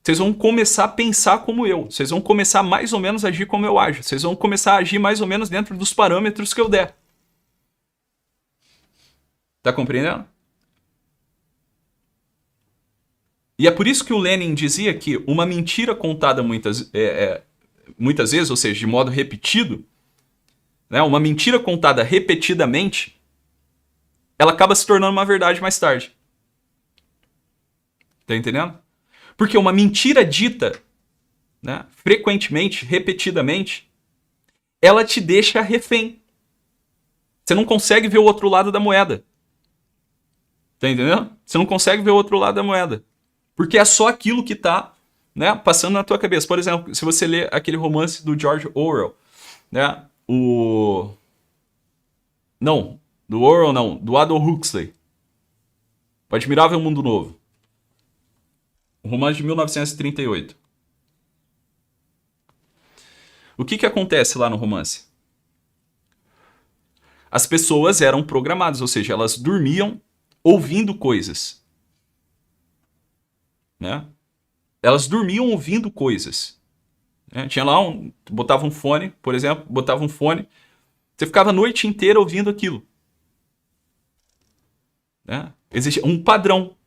B: Vocês vão começar a pensar como eu. Vocês vão começar mais ou menos a agir como eu ajo. Vocês vão começar a agir mais ou menos dentro dos parâmetros que eu der. Tá compreendendo? E é por isso que o Lenin dizia que uma mentira contada muitas vezes, ou seja, de modo repetido, né, uma mentira contada repetidamente, ela acaba se tornando uma verdade mais tarde. Tá entendendo? Porque uma mentira dita, né, frequentemente, repetidamente, ela te deixa refém. Você não consegue ver o outro lado da moeda. Tá entendendo? Você não consegue ver o outro lado da moeda. Porque é só aquilo que tá, né, passando na tua cabeça. Por exemplo, se você ler aquele romance do George Orwell, né, do Aldous Huxley, O Admirável Mundo Novo. Um romance de 1938. O que acontece lá no romance? As pessoas eram programadas, ou seja, elas dormiam ouvindo coisas. Né? Elas dormiam ouvindo coisas. Né? Tinha lá botava um fone, por exemplo, botava um fone, você ficava a noite inteira ouvindo aquilo. Né? Existe um padrão.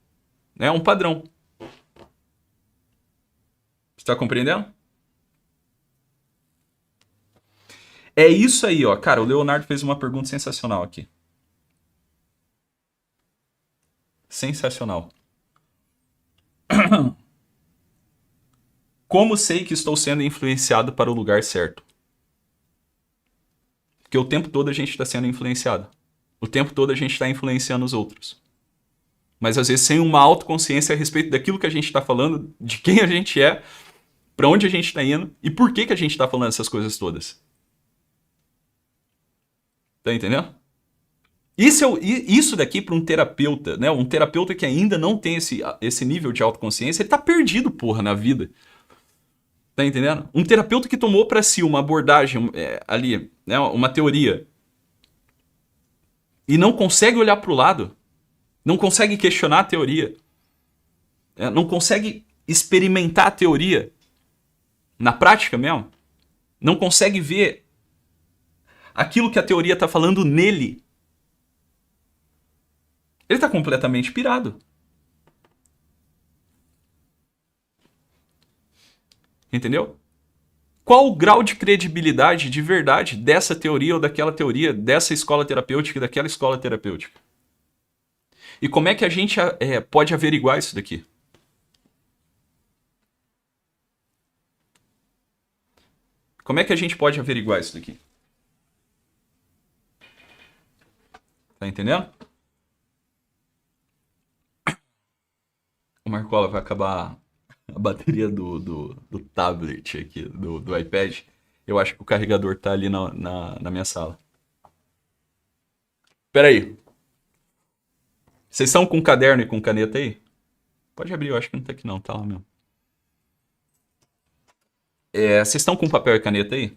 B: Né? Um padrão. Está compreendendo? É isso aí, ó. Cara, o Leonardo fez uma pergunta sensacional aqui. Sensacional. Como sei que estou sendo influenciado para o lugar certo? Porque o tempo todo a gente está sendo influenciado. O tempo todo a gente está influenciando os outros. Mas às vezes sem uma autoconsciência a respeito daquilo que a gente está falando, de quem a gente é, para onde a gente está indo e por que a gente está falando essas coisas todas. Tá entendendo? Isso daqui para um terapeuta, né? Um terapeuta que ainda não tem esse nível de autoconsciência, ele tá perdido, porra, na vida. Tá entendendo? Um terapeuta que tomou para si uma abordagem ali, né, uma teoria, e não consegue olhar para o lado, não consegue questionar a teoria, não consegue experimentar a teoria na prática mesmo, não consegue ver aquilo que a teoria está falando nele, ele está completamente pirado. Entendeu? Qual o grau de credibilidade de verdade dessa teoria ou daquela teoria, dessa escola terapêutica e daquela escola terapêutica? E como é que a gente pode averiguar isso daqui? Como é que a gente pode averiguar isso daqui? Tá entendendo? O Marcola vai acabar a bateria do tablet aqui, do iPad. Eu acho que o carregador tá ali na minha sala. Pera aí. Vocês estão com caderno e com caneta aí? Pode abrir, eu acho que não tá aqui não, tá lá mesmo. Vocês estão com papel e caneta aí?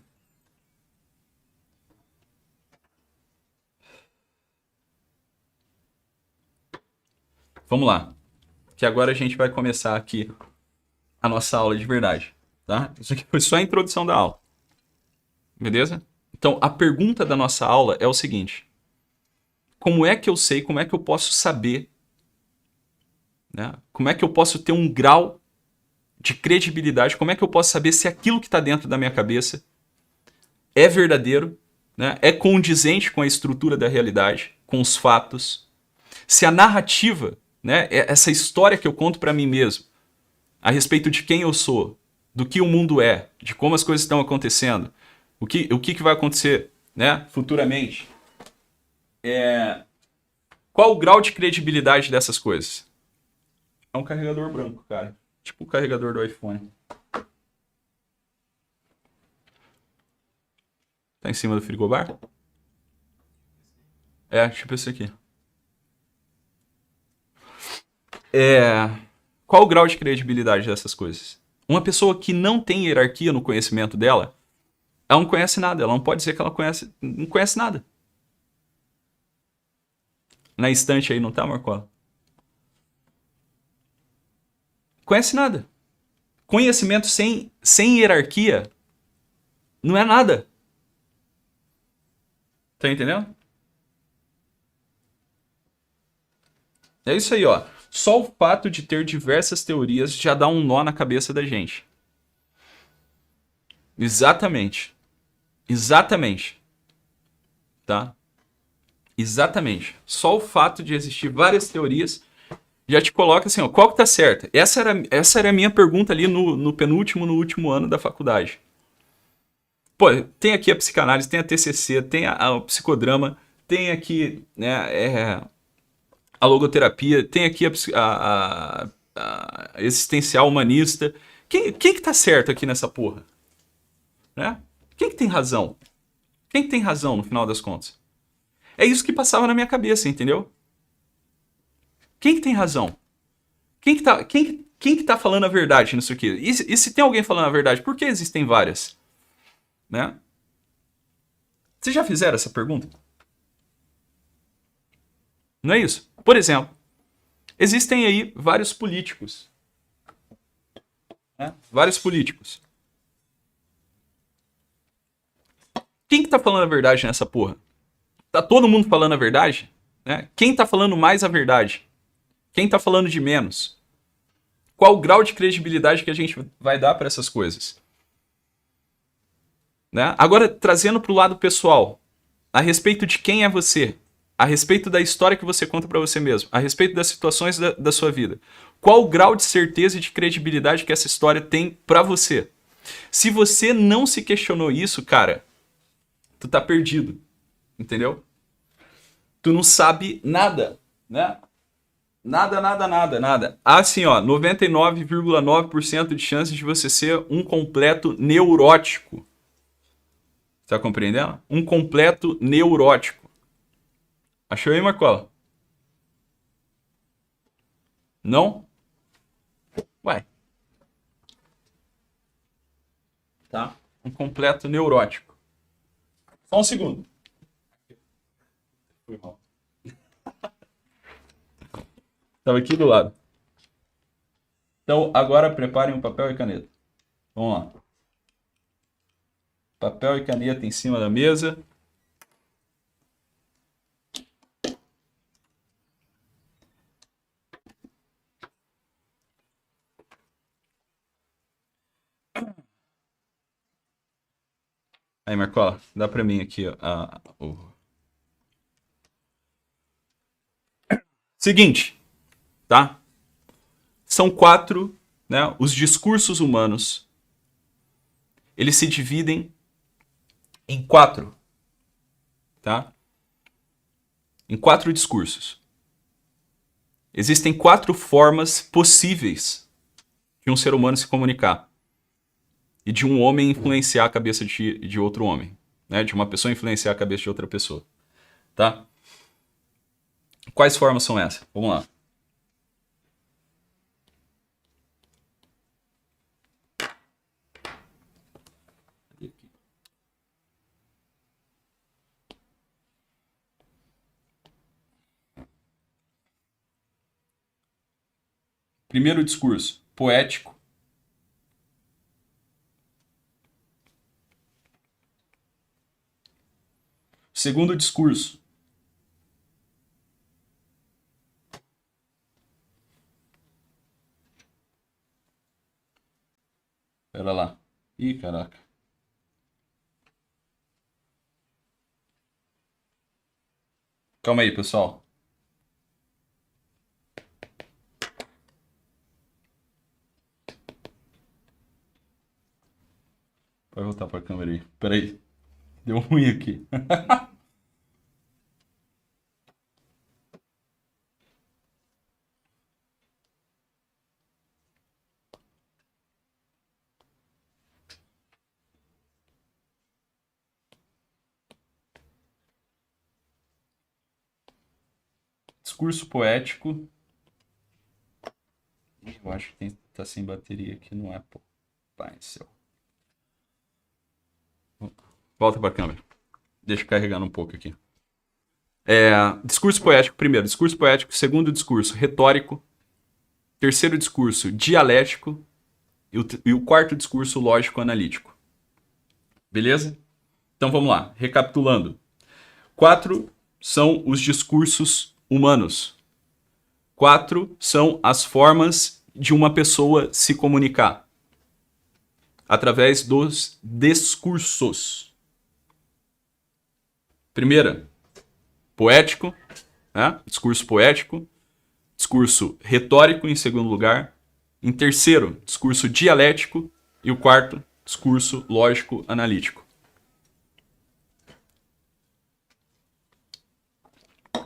B: Vamos lá. Que agora a gente vai começar aqui a nossa aula de verdade, tá? Isso aqui foi só a introdução da aula. Beleza? Então, a pergunta da nossa aula é o seguinte: como é que eu sei, como é que eu posso saber, né? Como é que eu posso ter um grau de credibilidade, como é que eu posso saber se aquilo que está dentro da minha cabeça é verdadeiro, né? É condizente com a estrutura da realidade, com os fatos, se a narrativa, né, essa história que eu conto para mim mesmo, a respeito de quem eu sou, do que o mundo é, de como as coisas estão acontecendo, o que vai acontecer, né, futuramente. Qual o grau de credibilidade dessas coisas? É um carregador branco, cara. Tipo o carregador do iPhone. Tá em cima do frigobar? Tipo esse aqui. Qual o grau de credibilidade dessas coisas? Uma pessoa que não tem hierarquia no conhecimento dela, ela não conhece nada. Ela não pode dizer que ela não conhece nada. Na estante aí, não tá, Marcola? Conhece nada. Conhecimento sem hierarquia não é nada. Tá entendendo? É isso aí, ó. Só o fato de ter diversas teorias já dá um nó na cabeça da gente. Exatamente. Exatamente. Tá? Exatamente. Só o fato de existir várias teorias já te coloca assim, ó, qual que tá certa? Essa era a minha pergunta ali no último ano da faculdade. Pô, tem aqui a psicanálise, tem a TCC, tem a psicodrama, tem aqui, né, a logoterapia, tem aqui a existencial humanista. Quem que tá certo aqui nessa porra? Né? Quem que tem razão? Quem que tem razão no final das contas? É isso que passava na minha cabeça, entendeu? Quem que tem razão? Quem que tá falando a verdade nisso aqui? E se tem alguém falando a verdade, por que existem várias? Né? Vocês já fizeram essa pergunta? Não é isso? Por exemplo, existem aí vários políticos. Né? Vários políticos. Quem que tá falando a verdade nessa porra? Tá todo mundo falando a verdade? Né? Quem tá falando mais a verdade? Quem tá falando de menos? Qual o grau de credibilidade que a gente vai dar para essas coisas? Né? Agora, trazendo para o lado pessoal, a respeito de quem é você, a respeito da história que você conta para você mesmo, a respeito das situações da sua vida, qual o grau de certeza e de credibilidade que essa história tem para você? Se você não se questionou isso, cara, tu tá perdido, entendeu? Tu não sabe nada, né? Nada. Assim, ó, 99,9% de chances de você ser um completo neurótico. Tá compreendendo? Um completo neurótico. Achou aí, Marcola? Não? Ué. tá? Um completo neurótico. Só um segundo. Foi mal. Estava aqui do lado. Então, agora preparem um papel e caneta. Vamos lá. Papel e caneta em cima da mesa. Aí, Marcola, dá para mim aqui o... Seguinte, tá? São 4, né? Os discursos humanos, eles se dividem em 4, tá? Em 4 discursos. Existem 4 formas possíveis de um ser humano se comunicar e de um homem influenciar a cabeça de outro homem, né? De uma pessoa influenciar a cabeça de outra pessoa, tá? Quais formas são essas? Vamos lá. Primeiro discurso, poético. Segundo discurso, pera lá. Ih, caraca. Calma aí, pessoal. Vai voltar para a câmera aí. Pera aí. Deu ruim aqui. Discurso poético. Eu acho que tá sem bateria aqui no Apple. Pai do céu. Volta para a câmera. Deixa eu carregar um pouco aqui. Discurso poético, primeiro. Discurso poético. Segundo discurso, retórico. Terceiro discurso, dialético. E o quarto discurso, lógico-analítico. Beleza? Então vamos lá. Recapitulando. 4 são os discursos humanos. 4 são as formas de uma pessoa se comunicar. Através dos discursos. Primeira, poético, né? Discurso poético. Discurso retórico, em segundo lugar. Em terceiro, discurso dialético. E o quarto, discurso lógico-analítico.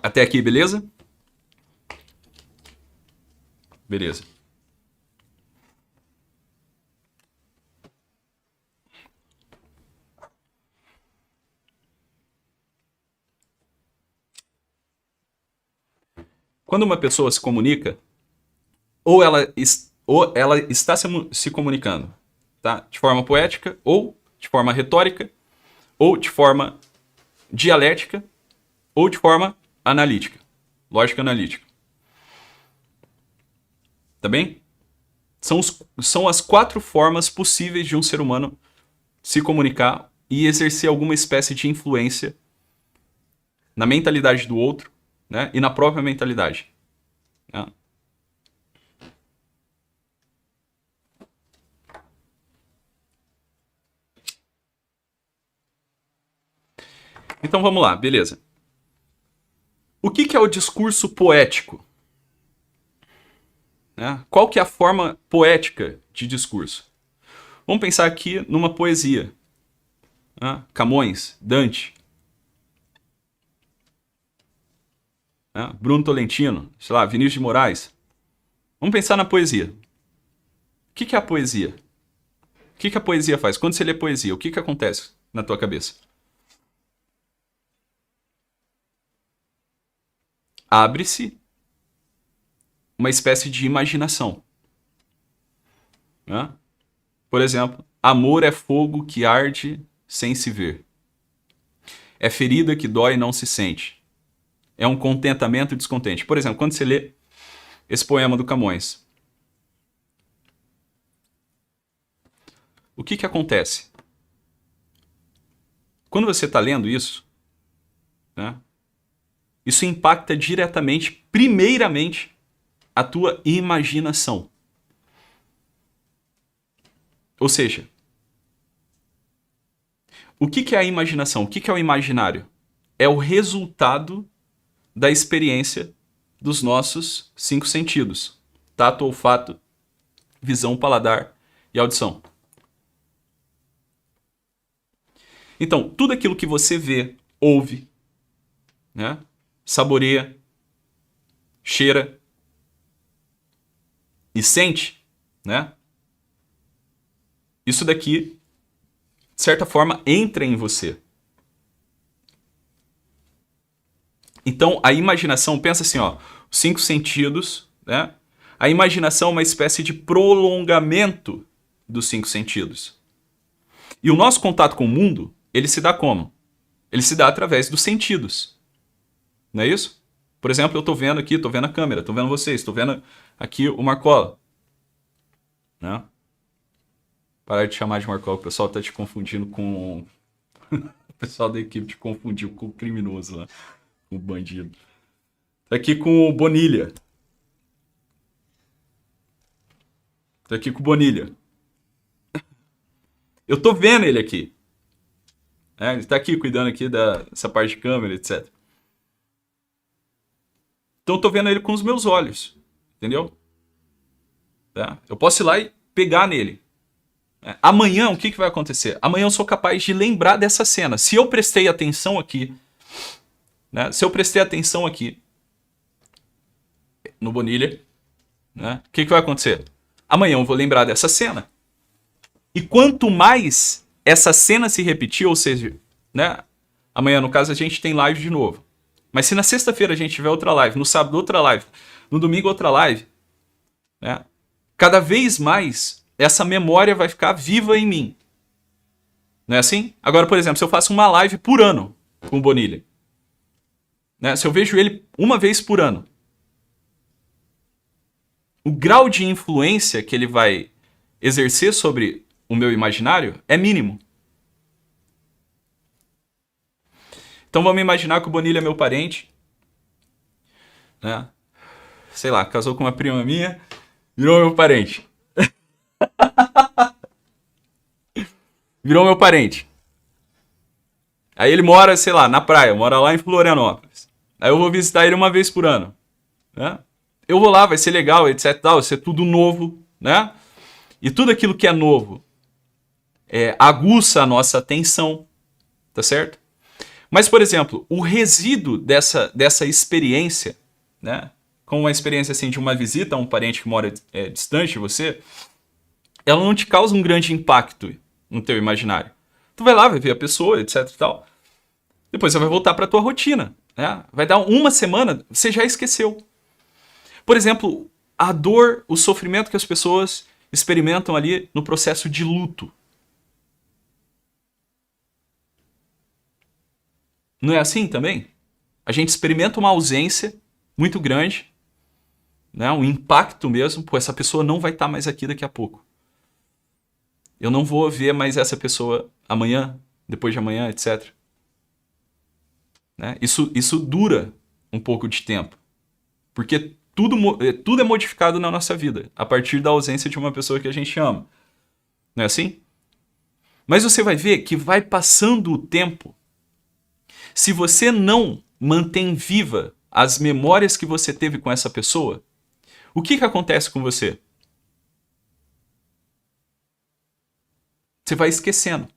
B: Até aqui, beleza? Beleza. Quando uma pessoa se comunica, ou ela está se comunicando, tá? De forma poética, ou de forma retórica, ou de forma dialética, ou de forma analítica, lógica analítica. Tá bem? São as 4 formas possíveis de um ser humano se comunicar e exercer alguma espécie de influência na mentalidade do outro, né? E na própria mentalidade. Né? Então vamos lá, beleza. O que é o discurso poético? Né? Qual que é a forma poética de discurso? Vamos pensar aqui numa poesia. Né? Camões, Dante, né? Bruno Tolentino, sei lá, Vinícius de Moraes. Vamos pensar na poesia. O que é a poesia? O que a poesia faz? Quando você lê poesia, o que acontece na tua cabeça? Abre-se uma espécie de imaginação. Né? Por exemplo, Amor é fogo que arde sem se ver. É ferida que dói e não se sente. É um contentamento descontente. Por exemplo, quando você lê esse poema do Camões, o que acontece? Quando você está lendo isso, né, isso impacta diretamente, primeiramente, a tua imaginação. Ou seja, o que é a imaginação? O que é o imaginário? É o resultado da experiência dos nossos 5 sentidos: tato, olfato, visão, paladar e audição. Então, tudo aquilo que você vê, ouve, né, saboreia, cheira e sente, né, isso daqui, de certa forma, entra em você. Então, a imaginação, pensa assim, ó, os 5 sentidos, né? A imaginação é uma espécie de prolongamento dos 5 sentidos. E o nosso contato com o mundo, ele se dá como? Ele se dá através dos sentidos. Não é isso? Por exemplo, eu estou vendo aqui, estou vendo a câmera, estou vendo vocês, estou vendo aqui o Marcola. Né? Parar de chamar de Marcola, o pessoal está te confundindo com... o pessoal da equipe te confundiu com o criminoso lá. O bandido. Tá aqui com o Bonilha. Tá aqui com o Bonilha. Eu tô vendo ele aqui. Ele tá aqui cuidando aqui dessa parte de câmera, etc. Então eu tô vendo ele com os meus olhos. Entendeu? Tá? Eu posso ir lá e pegar nele. Amanhã, o que vai acontecer? Amanhã eu sou capaz de lembrar dessa cena. Se eu prestei atenção aqui, né? Se eu prestei atenção aqui no Bonilha, né? O que vai acontecer? Amanhã eu vou lembrar dessa cena. E quanto mais essa cena se repetir, ou seja, né? Amanhã, no caso, a gente tem live de novo. Mas se na sexta-feira a gente tiver outra live, no sábado outra live, no domingo outra live, né? Cada vez mais essa memória vai ficar viva em mim. Não é assim? Agora, por exemplo, se eu faço uma live por ano com o Bonilha, né? Se eu vejo ele uma vez por ano, o grau de influência que ele vai exercer sobre o meu imaginário é mínimo. Então vamos imaginar que o Bonilha é meu parente, né? Sei lá, casou com uma prima minha, virou meu parente. Virou meu parente. Aí ele mora, sei lá, na praia, mora lá em Florianópolis. Aí eu vou visitar ele uma vez por ano, né? Eu vou lá, vai ser legal, etc, tal, vai ser tudo novo, né? E tudo aquilo que é novo aguça a nossa atenção, tá certo? Mas, por exemplo, o resíduo dessa experiência, né? Como uma experiência assim de uma visita a um parente que mora distante de você, ela não te causa um grande impacto no teu imaginário. Tu vai lá, vai ver a pessoa, etc e tal. Depois você vai voltar para a tua rotina, né? Vai dar uma semana, você já esqueceu. Por exemplo, a dor, o sofrimento que as pessoas experimentam ali no processo de luto. Não é assim também? A gente experimenta uma ausência muito grande, né? Um impacto mesmo, pô, essa pessoa não vai estar mais aqui daqui a pouco. Eu não vou ver mais essa pessoa amanhã, depois de amanhã, etc. Né? Isso dura um pouco de tempo. Porque tudo é modificado na nossa vida a partir da ausência de uma pessoa que a gente ama. Não é assim? Mas você vai ver que vai passando o tempo. Se você não mantém viva as memórias que você teve com essa pessoa, o que acontece com você? Você vai esquecendo.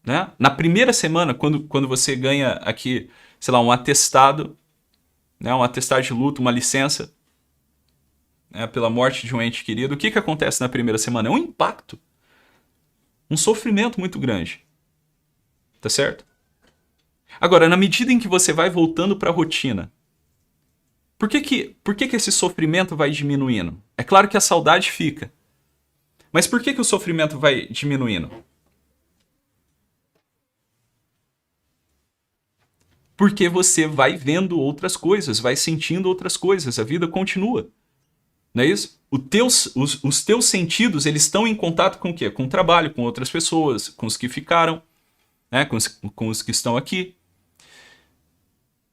B: Né? Na primeira semana, quando você ganha aqui, sei lá, um atestado, né, um atestado de luto, uma licença, né, pela morte de um ente querido, o que acontece na primeira semana? É um impacto. Um sofrimento muito grande. Tá certo? Agora, na medida em que você vai voltando para a rotina, por que esse sofrimento vai diminuindo? É claro que a saudade fica. Mas por que o sofrimento vai diminuindo? Porque você vai vendo outras coisas, vai sentindo outras coisas, a vida continua. Não é isso? Os teus sentidos, eles estão em contato com o quê? Com o trabalho, com outras pessoas, com os que ficaram, né? com os que estão aqui.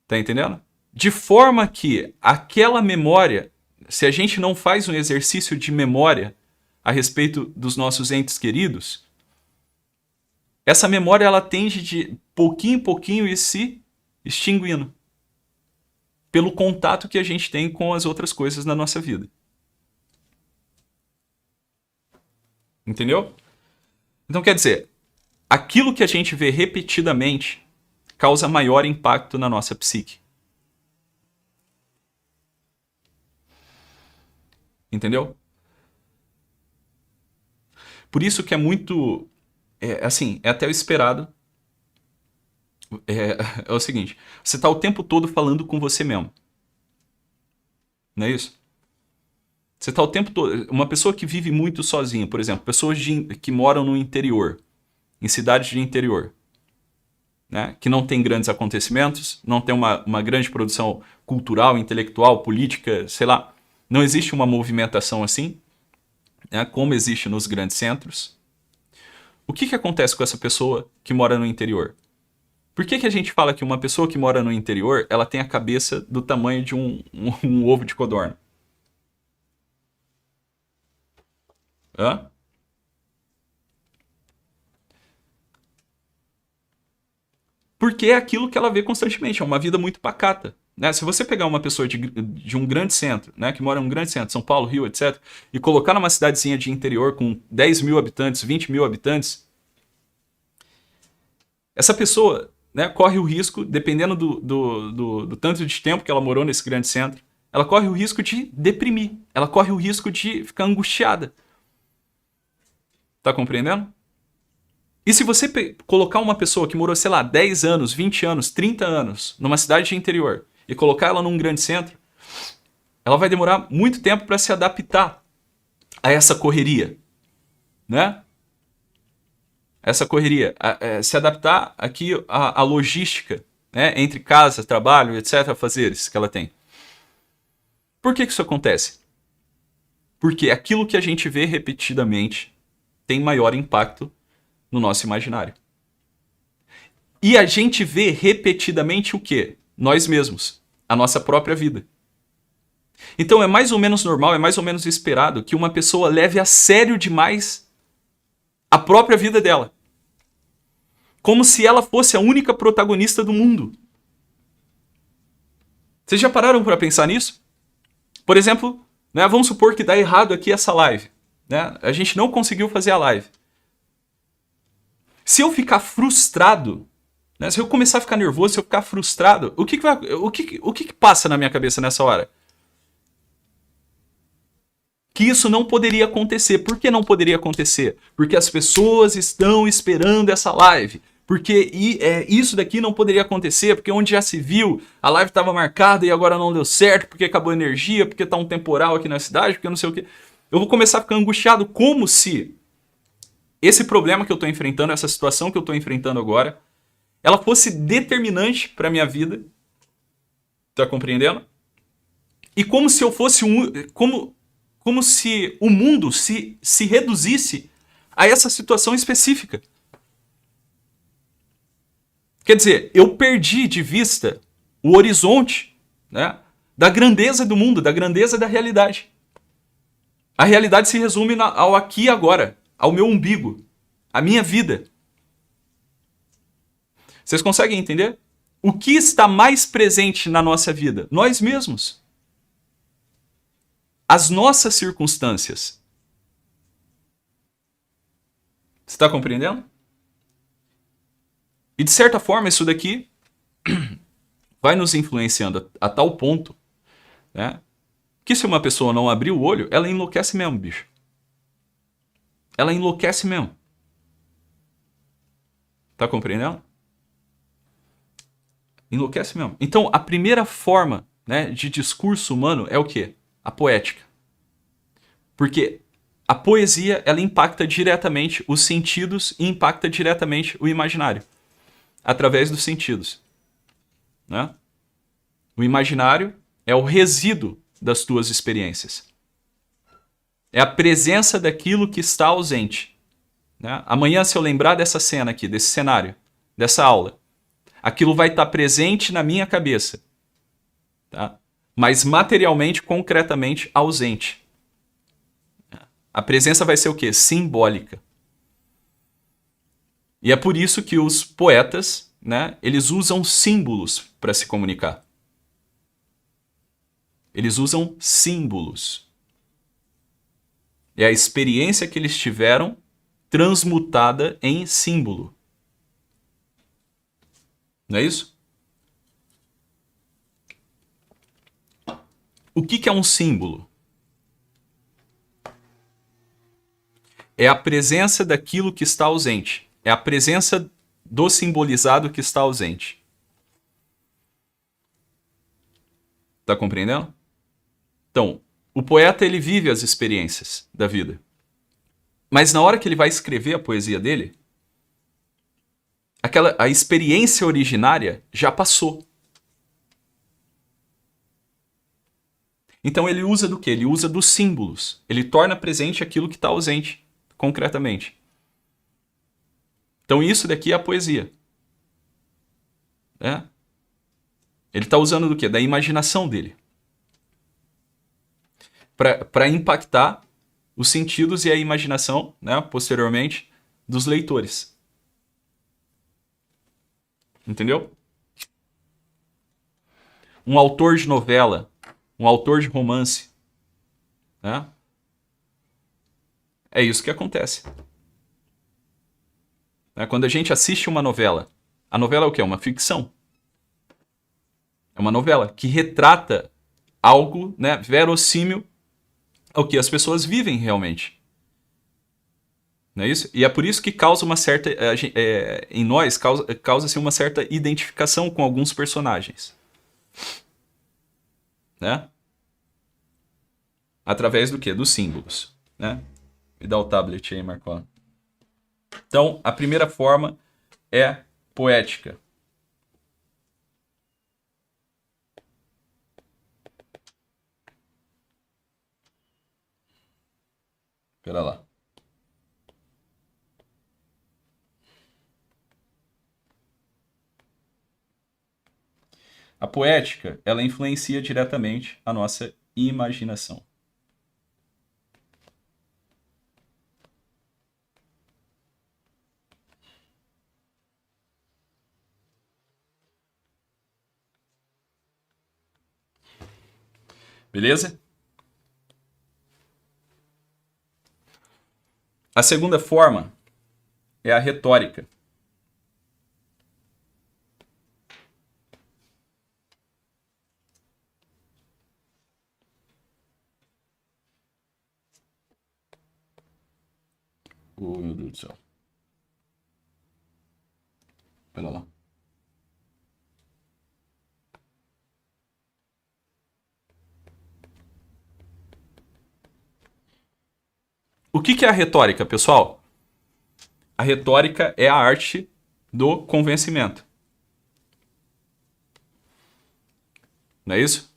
B: Tá entendendo? De forma que aquela memória, se a gente não faz um exercício de memória a respeito dos nossos entes queridos, essa memória ela tende de pouquinho em pouquinho ir se extinguindo pelo contato que a gente tem com as outras coisas na nossa vida. Entendeu? Então quer dizer, aquilo que a gente vê repetidamente causa maior impacto na nossa psique. Entendeu? Por isso que é muito... é até o esperado. É o seguinte, você está o tempo todo falando com você mesmo. Não é isso? Você está o tempo todo... Uma pessoa que vive muito sozinha, por exemplo, pessoas que moram no interior, em cidades de interior, né? Que não tem grandes acontecimentos, não tem uma grande produção cultural, intelectual, política, sei lá. Não existe uma movimentação assim, né? Como existe nos grandes centros. O que acontece com essa pessoa que mora no interior? Por que a gente fala que uma pessoa que mora no interior, ela tem a cabeça do tamanho de um ovo de codorna? Hã? Porque é aquilo que ela vê constantemente, é uma vida muito pacata. Né? Se você pegar uma pessoa de um grande centro, né, que mora em um grande centro, São Paulo, Rio, etc., e colocar numa cidadezinha de interior com 10 mil habitantes, 20 mil habitantes, essa pessoa, né, corre o risco, dependendo do tanto de tempo que ela morou nesse grande centro, ela corre o risco de deprimir, ela corre o risco de ficar angustiada. Tá compreendendo? E se você colocar uma pessoa que morou, sei lá, 10 anos, 20 anos, 30 anos numa cidade de interior e colocar ela num grande centro, ela vai demorar muito tempo para se adaptar a essa correria, né? Essa correria, se adaptar aqui à logística, né? Entre casa, trabalho, etc., afazeres que ela tem. Por que isso acontece? Porque aquilo que a gente vê repetidamente tem maior impacto no nosso imaginário. E a gente vê repetidamente o quê? Nós mesmos, a nossa própria vida. Então é mais ou menos normal, é mais ou menos esperado que uma pessoa leve a sério demais a própria vida dela. Como se ela fosse a única protagonista do mundo. Vocês já pararam para pensar nisso? Por exemplo, né, vamos supor que dá errado aqui essa live. Né? A gente não conseguiu fazer a live. Se eu ficar frustrado, né, se eu começar a ficar nervoso, se eu ficar frustrado, o que passa na minha cabeça nessa hora? Que isso não poderia acontecer. Por que não poderia acontecer? Porque as pessoas estão esperando essa live. Porque isso daqui não poderia acontecer, porque onde já se viu, a live estava marcada e agora não deu certo, porque acabou a energia, porque está um temporal aqui na cidade, porque não sei o quê. Eu vou começar a ficar angustiado como se esse problema que eu estou enfrentando, essa situação que eu estou enfrentando agora, ela fosse determinante para a minha vida. Tá compreendendo? E como se eu fosse como se o mundo se reduzisse a essa situação específica. Quer dizer, eu perdi de vista o horizonte, né, da grandeza do mundo, da grandeza da realidade. A realidade se resume ao aqui e agora. Ao meu umbigo, à minha vida. Vocês conseguem entender? O que está mais presente na nossa vida? Nós mesmos. As nossas circunstâncias. Você está compreendendo? E de certa forma isso daqui vai nos influenciando a tal ponto, né, que se uma pessoa não abrir o olho, ela enlouquece mesmo, bicho. Ela enlouquece mesmo. Tá compreendendo? Enlouquece mesmo. Então, a primeira forma, né, de discurso humano é o quê? A poética. Porque a poesia, ela impacta diretamente os sentidos e impacta diretamente o imaginário, através dos sentidos, né? O imaginário é o resíduo das tuas experiências. É a presença daquilo que está ausente, né? Amanhã, se eu lembrar dessa cena aqui, desse cenário, dessa aula, aquilo vai estar presente na minha cabeça, tá? Mas materialmente, concretamente, ausente. A presença vai ser o quê? Simbólica. E é por isso que os poetas, né, eles usam símbolos para se comunicar. Eles usam símbolos. É a experiência que eles tiveram transmutada em símbolo. Não é isso? O que é um símbolo? É a presença daquilo que está ausente. É a presença do simbolizado que está ausente. Tá compreendendo? Então, o poeta, ele vive as experiências da vida. Mas na hora que ele vai escrever a poesia dele, a experiência originária já passou. Então ele usa do quê? Ele usa dos símbolos. Ele torna presente aquilo que está ausente, concretamente. Então isso daqui é a poesia. É? Ele está usando do quê? Da imaginação dele. Para impactar os sentidos e a imaginação, né, posteriormente, dos leitores. Entendeu? Um autor de novela, um autor de romance, né? É isso que acontece. Quando a gente assiste uma novela, a novela é o quê? É uma ficção. É uma novela que retrata algo, né, verossímil ao que as pessoas vivem realmente. Não é isso? E é por isso que causa uma certa... em nós, causa-se uma certa identificação com alguns personagens. Né? Através do quê? Dos símbolos. Né? Me dá o tablet aí, Marcão. Então, a primeira forma é poética. Espera lá. A poética, ela influencia diretamente a nossa imaginação. Beleza? A segunda forma é a retórica. Oh, meu Deus do céu. Pera lá. O que é a retórica, pessoal? A retórica é a arte do convencimento. Não é isso?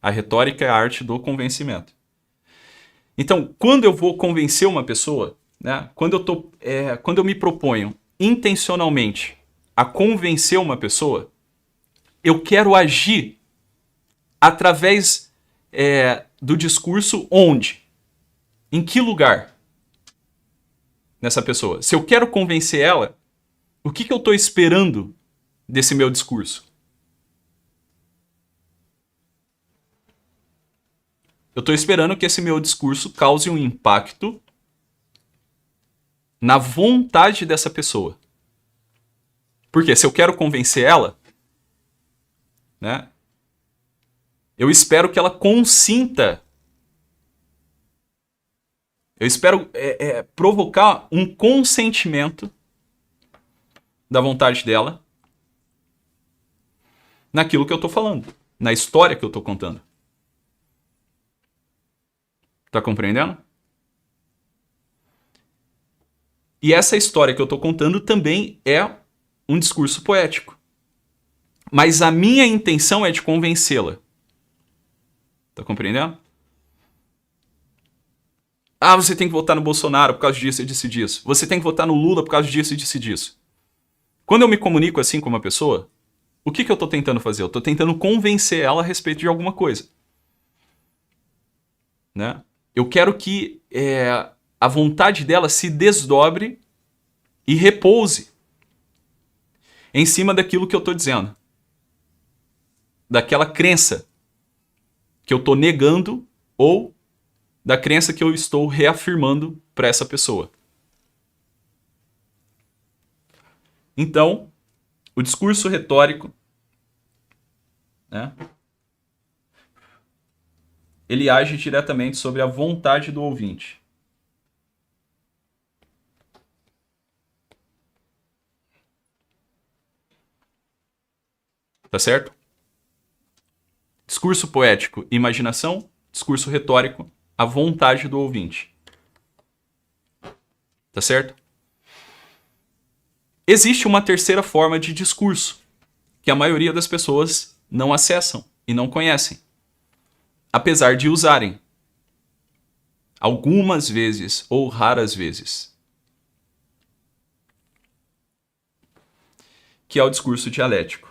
B: A retórica é a arte do convencimento. Então, quando eu vou convencer uma pessoa, né, quando eu me proponho intencionalmente a convencer uma pessoa, eu quero agir através do discurso onde? Em que lugar? Nessa pessoa. Se eu quero convencer ela, o que eu estou esperando desse meu discurso? Eu estou esperando que esse meu discurso cause um impacto na vontade dessa pessoa. Porque se eu quero convencer ela, né, eu espero que ela consinta. Eu espero provocar um consentimento da vontade dela naquilo que eu estou falando, na história que eu estou contando. Tá compreendendo? E essa história que eu estou contando também é um discurso poético. Mas a minha intenção é de convencê-la. Tá compreendendo? Ah, você tem que votar no Bolsonaro por causa disso e disso. Você tem que votar no Lula por causa disso e disso. Quando eu me comunico assim com uma pessoa, o que eu estou tentando fazer? Eu estou tentando convencer ela a respeito de alguma coisa. Né? Eu quero que a vontade dela se desdobre e repouse em cima daquilo que eu estou dizendo. Daquela crença que eu estou negando ou da crença que eu estou reafirmando para essa pessoa. Então, o discurso retórico, né, ele age diretamente sobre a vontade do ouvinte. Tá certo? Discurso poético, imaginação. Discurso retórico, a vontade do ouvinte. Tá certo? Existe uma terceira forma de discurso que a maioria das pessoas não acessam e não conhecem, apesar de usarem algumas vezes ou raras vezes, que é o discurso dialético.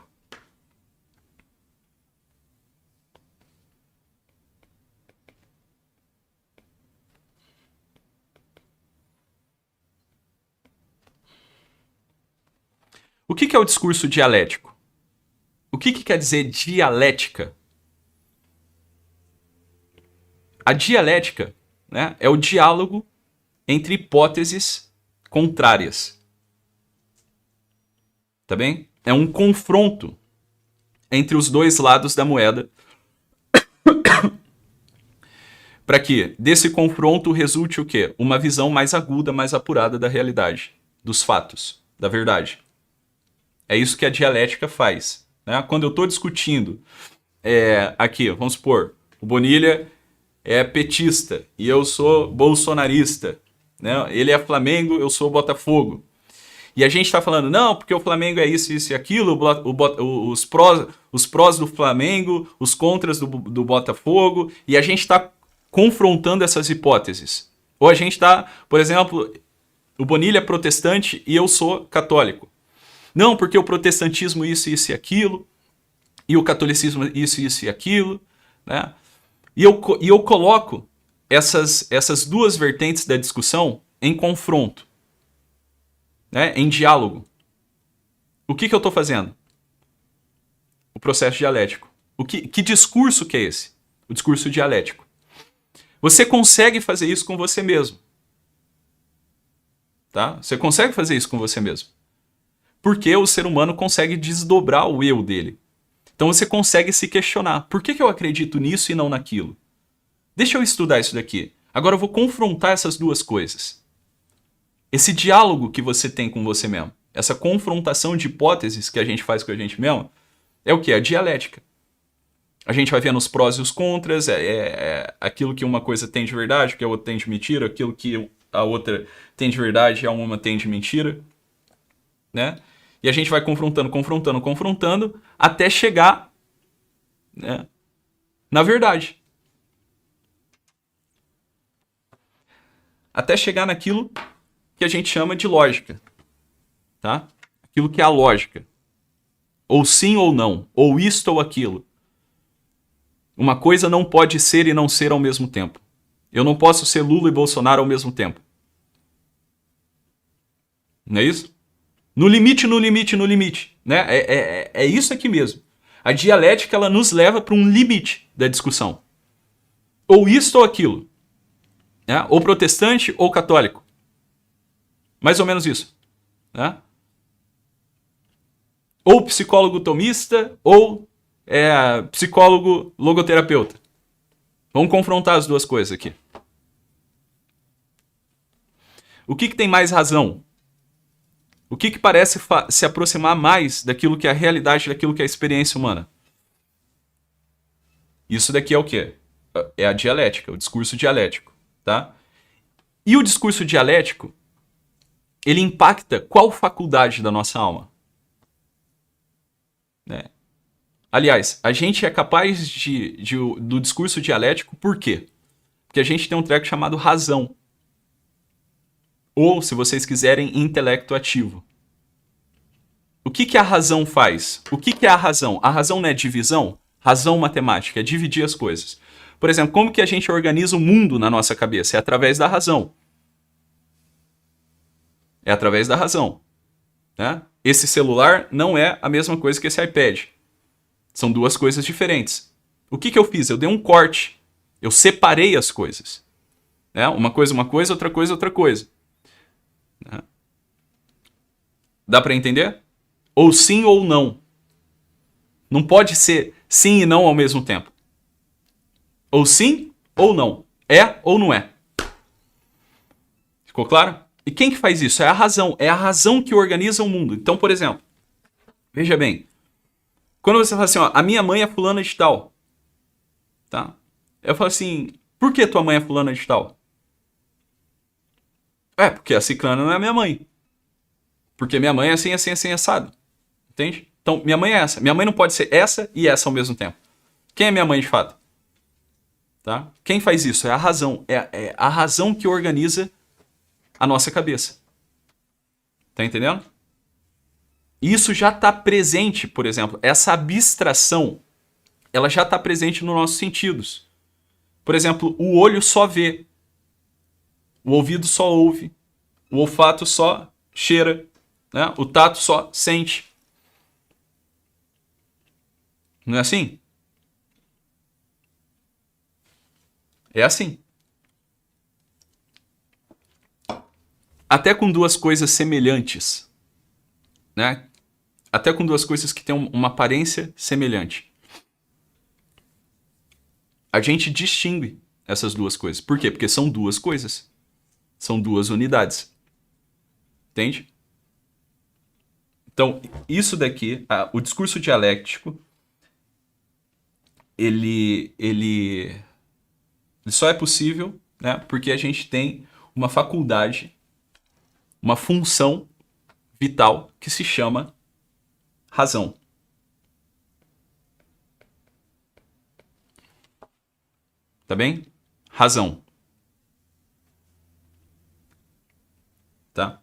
B: O que é o discurso dialético? O que quer dizer dialética? A dialética, né, é o diálogo entre hipóteses contrárias. Tá bem? É um confronto entre os dois lados da moeda para que desse confronto resulte o quê? Uma visão mais aguda, mais apurada da realidade, dos fatos, da verdade. É isso que a dialética faz. Né? Quando eu estou discutindo aqui, vamos supor, o Bonilha é petista e eu sou bolsonarista. Né? Ele é Flamengo, eu sou Botafogo. E a gente está falando, não, porque o Flamengo é isso, isso e aquilo, os prós do Flamengo, os contras do Botafogo, e a gente está confrontando essas hipóteses. Ou a gente está, por exemplo, o Bonilha é protestante e eu sou católico. Não, porque o protestantismo isso, isso e aquilo, e o catolicismo isso, isso e aquilo, né? E eu coloco essas duas vertentes da discussão em confronto, né? Em diálogo. O que eu estou fazendo? O processo dialético. Que discurso que é esse? O discurso dialético. Você consegue fazer isso com você mesmo. Tá? Você consegue fazer isso com você mesmo. Porque o ser humano consegue desdobrar o eu dele. Então você consegue se questionar. Por que eu acredito nisso e não naquilo? Deixa eu estudar isso daqui. Agora eu vou confrontar essas duas coisas. Esse diálogo que você tem com você mesmo. Essa confrontação de hipóteses que a gente faz com a gente mesmo. É o que? A dialética. A gente vai vendo os prós e os contras. Aquilo que uma coisa tem de verdade, que a outra tem de mentira. Aquilo que a outra tem de verdade e a uma tem de mentira. Né? E a gente vai confrontando, até chegar, né, na verdade. Até chegar naquilo que a gente chama de lógica. Tá? Aquilo que é a lógica. Ou sim ou não. Ou isto ou aquilo. Uma coisa não pode ser e não ser ao mesmo tempo. Eu não posso ser Lula e Bolsonaro ao mesmo tempo. Não é isso? No limite, no limite, no limite. Né? É isso aqui mesmo. A dialética ela nos leva para um limite da discussão. Ou isto ou aquilo. Né? Ou protestante ou católico. Mais ou menos isso. Né? Ou psicólogo tomista ou psicólogo logoterapeuta. Vamos confrontar as duas coisas aqui. O que tem mais razão? O que parece se aproximar mais daquilo que é a realidade, daquilo que é a experiência humana? Isso daqui é o quê? É a dialética, o discurso dialético. Tá? E o discurso dialético, ele impacta qual faculdade da nossa alma? Né? Aliás, a gente é capaz do discurso dialético por quê? Porque a gente tem um treco chamado razão. Ou, se vocês quiserem, intelecto ativo. O que a razão faz? O que é a razão? A razão não é divisão? Razão matemática é dividir as coisas. Por exemplo, como que a gente organiza o mundo na nossa cabeça? É através da razão. É através da razão. Né? Esse celular não é a mesma coisa que esse iPad. São duas coisas diferentes. O que eu fiz? Eu dei um corte. Eu separei as coisas. Né? Uma coisa, outra coisa, outra coisa. Né? Dá para entender? Ou sim ou não. Não pode ser sim e não ao mesmo tempo. Ou sim ou não. É ou não é. Ficou claro? E quem que faz isso? É a razão. É a razão que organiza o mundo. Então, por exemplo, veja bem. Quando você fala assim, ó, a minha mãe é fulana de tal. Tá? Eu falo assim, por que tua mãe é fulana de tal? Porque a ciclana não é minha mãe. Porque minha mãe é assim, assim, assim, assado. Entende? Então, minha mãe é essa. Minha mãe não pode ser essa e essa ao mesmo tempo. Quem é minha mãe de fato? Tá? Quem faz isso? É a razão. É a razão que organiza a nossa cabeça. Tá entendendo? Isso já está presente, por exemplo, essa abstração, ela já está presente nos nossos sentidos. Por exemplo, o olho só vê, o ouvido só ouve, o olfato só cheira, né? O tato só sente. Não é assim? É assim. Até com duas coisas semelhantes, né? Até com duas coisas que têm uma aparência semelhante. A gente distingue essas duas coisas. Por quê? Porque são duas coisas. São duas unidades. Entende? Então, isso daqui, o discurso dialético, ele só é possível, né, porque a gente tem uma faculdade, uma função vital que se chama razão. Tá bem? Razão. Tá?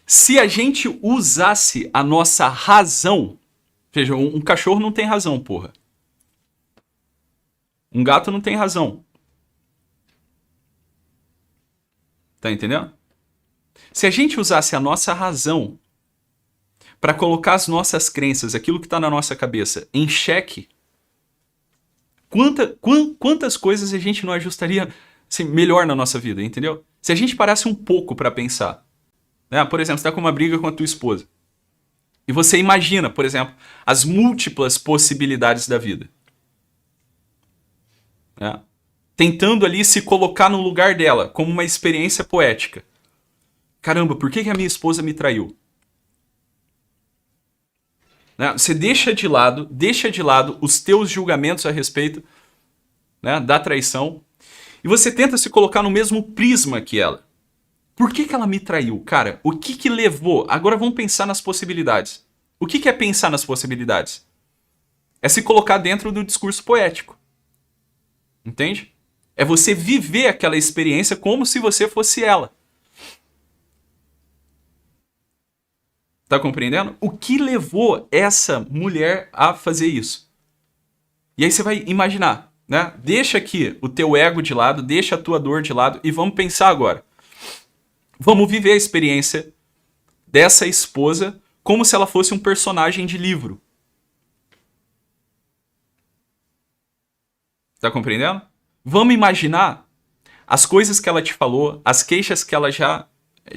B: Se a gente usasse a nossa razão, veja, um cachorro não tem razão, porra. Um gato não tem razão. Tá entendendo? Se a gente usasse a nossa razão para colocar as nossas crenças, aquilo que está na nossa cabeça, em xeque, quantas coisas a gente não ajustaria assim, melhor na nossa vida, entendeu? Se a gente parasse um pouco para pensar. Né? Por exemplo, você está com uma briga com a tua esposa. E você imagina, por exemplo, as múltiplas possibilidades da vida. Né? Tentando ali se colocar no lugar dela, como uma experiência poética. Caramba, por que a minha esposa me traiu? Né? Você deixa de lado os teus julgamentos a respeito, né, da traição e você tenta se colocar no mesmo prisma que ela. Por que ela me traiu? Cara, o que levou? Agora vamos pensar nas possibilidades. O que é pensar nas possibilidades? É se colocar dentro do discurso poético. Entende? É você viver aquela experiência como se você fosse ela. Tá compreendendo? O que levou essa mulher a fazer isso? E aí você vai imaginar, né? Deixa aqui o teu ego de lado, deixa a tua dor de lado e vamos pensar agora. Vamos viver a experiência dessa esposa como se ela fosse um personagem de livro. Tá compreendendo? Vamos imaginar as coisas que ela te falou, as queixas que ela já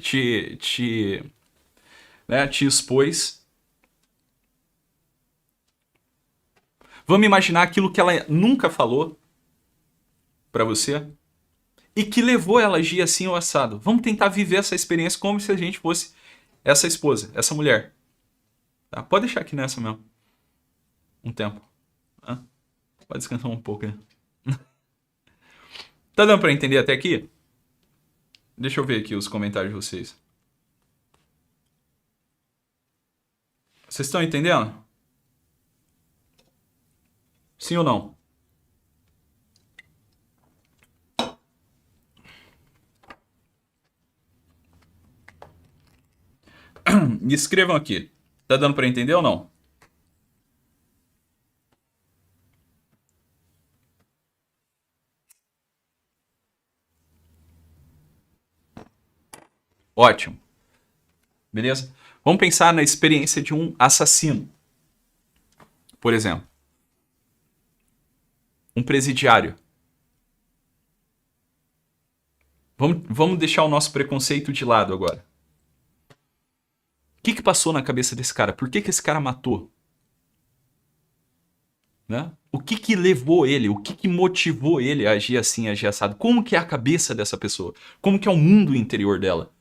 B: te expôs. Vamos imaginar aquilo que ela nunca falou pra você e que levou ela a agir assim ou assado. Vamos tentar viver essa experiência como se a gente fosse essa esposa, essa mulher. Tá? Pode deixar aqui nessa mesmo. Um tempo. Tá? Pode descansar um pouco aí. Tá dando pra entender até aqui? Deixa eu ver aqui os comentários de vocês. Vocês estão entendendo? Sim ou não? Me escrevam aqui. Tá dando para entender ou não? Ótimo. Beleza? Vamos pensar na experiência de um assassino. Por exemplo, um presidiário. Vamos deixar o nosso preconceito de lado agora. O que passou na cabeça desse cara? Por que esse cara matou? Né? O que levou ele? O que motivou ele a agir assim, a agir assado? Como que é a cabeça dessa pessoa? Como que é o mundo interior dela?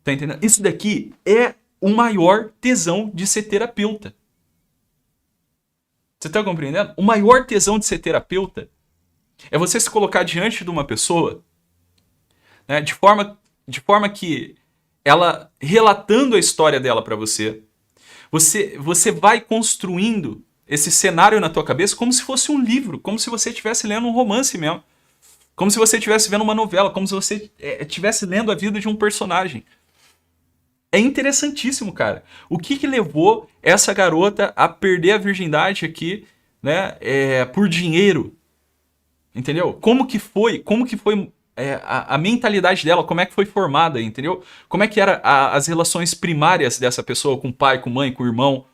B: Tá entendendo? Isso daqui é o maior tesão de ser terapeuta. Você tá compreendendo? O maior tesão de ser terapeuta é você se colocar diante de uma pessoa, né, de forma que ela, relatando a história dela para você, você vai construindo esse cenário na tua cabeça como se fosse um livro, como se você estivesse lendo um romance mesmo. Como se você estivesse vendo uma novela, como se você estivesse lendo a vida de um personagem. É interessantíssimo, cara. O que levou essa garota a perder a virgindade aqui, né, por dinheiro? Entendeu? Como que foi a mentalidade dela, como é que foi formada, entendeu? Como é que eram as relações primárias dessa pessoa com o pai, com a mãe, com o irmão?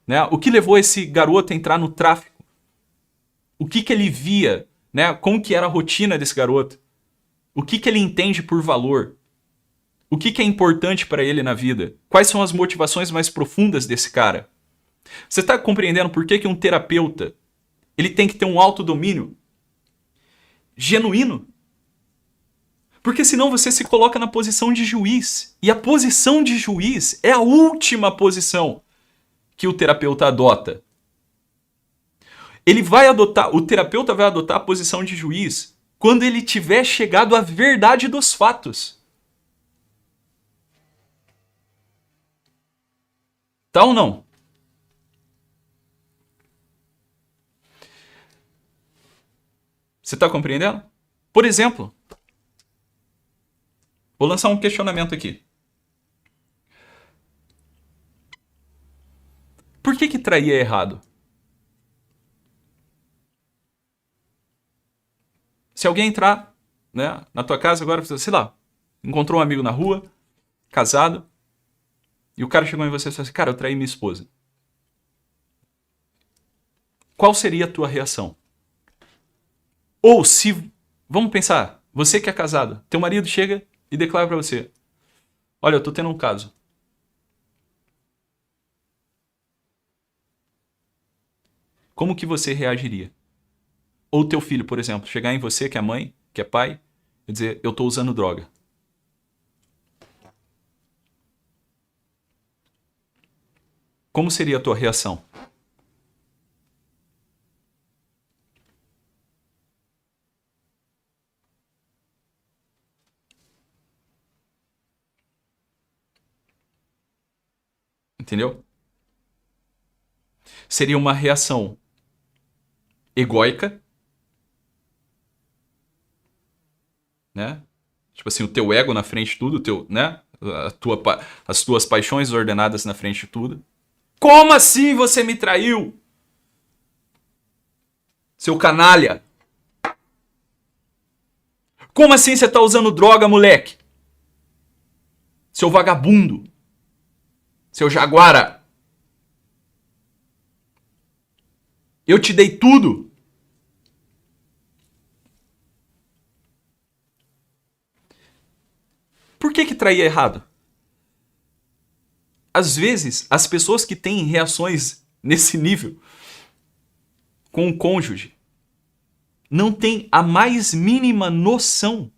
B: Né? O que levou esse garoto a entrar no tráfico? O que ele via? Né? Como que era a rotina desse garoto? O que ele entende por valor? O que é importante para ele na vida? Quais são as motivações mais profundas desse cara? Você está compreendendo por que um terapeuta ele tem que ter um autodomínio genuíno? Porque senão você se coloca na posição de juiz. E a posição de juiz é a última posição que o terapeuta adota. O terapeuta vai adotar a posição de juiz quando ele tiver chegado à verdade dos fatos. Tá ou não? Você está compreendendo? Por exemplo, vou lançar um questionamento aqui. Por que trair é errado? Se alguém entrar, né, na tua casa agora, sei lá, encontrou um amigo na rua, casado, e o cara chegou em você e falou assim, cara, eu traí minha esposa. Qual seria a tua reação? Ou se, vamos pensar, você que é casado, teu marido chega e declara pra você, olha, eu tô tendo um caso. Como que você reagiria? Ou teu filho, por exemplo, chegar em você, que é mãe, que é pai, e dizer, eu tô usando droga. Como seria a tua reação? Entendeu? Seria uma reação egóica, né? Tipo assim, o teu ego na frente de tudo, né? As tuas paixões ordenadas na frente de tudo. Como assim você me traiu? Seu canalha. Como assim você tá usando droga, moleque? Seu vagabundo. Seu jaguara. Eu te dei tudo. Por que trair é errado? Às vezes, as pessoas que têm reações nesse nível com o cônjuge não têm a mais mínima noção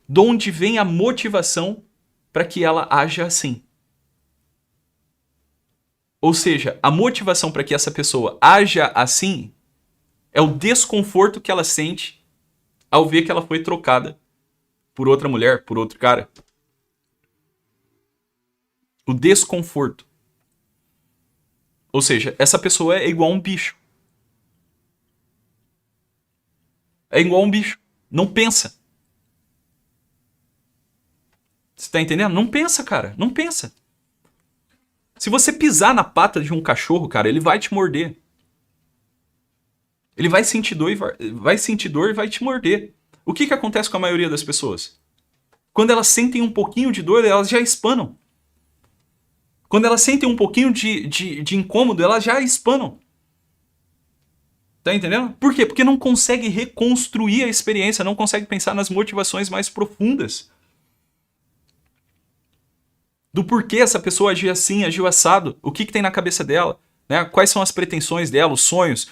B: de onde vem a motivação para que ela haja assim. Ou seja, a motivação para que essa pessoa haja assim é o desconforto que ela sente ao ver que ela foi trocada por outra mulher, por outro cara. O desconforto. Ou seja, essa pessoa é igual a um bicho. É igual a um bicho. Não pensa. Você tá entendendo? Não pensa, cara. Não pensa. Se você pisar na pata de um cachorro, cara, ele vai te morder. Ele vai sentir dor e vai te morder. O que acontece com a maioria das pessoas? Quando elas sentem um pouquinho de dor, elas já espanam. Quando elas sentem um pouquinho de incômodo, elas já espanam. Tá entendendo? Por quê? Porque não consegue reconstruir a experiência, não consegue pensar nas motivações mais profundas. Do porquê essa pessoa agiu assim, agiu assado, o que tem na cabeça dela, né? Quais são as pretensões dela, os sonhos,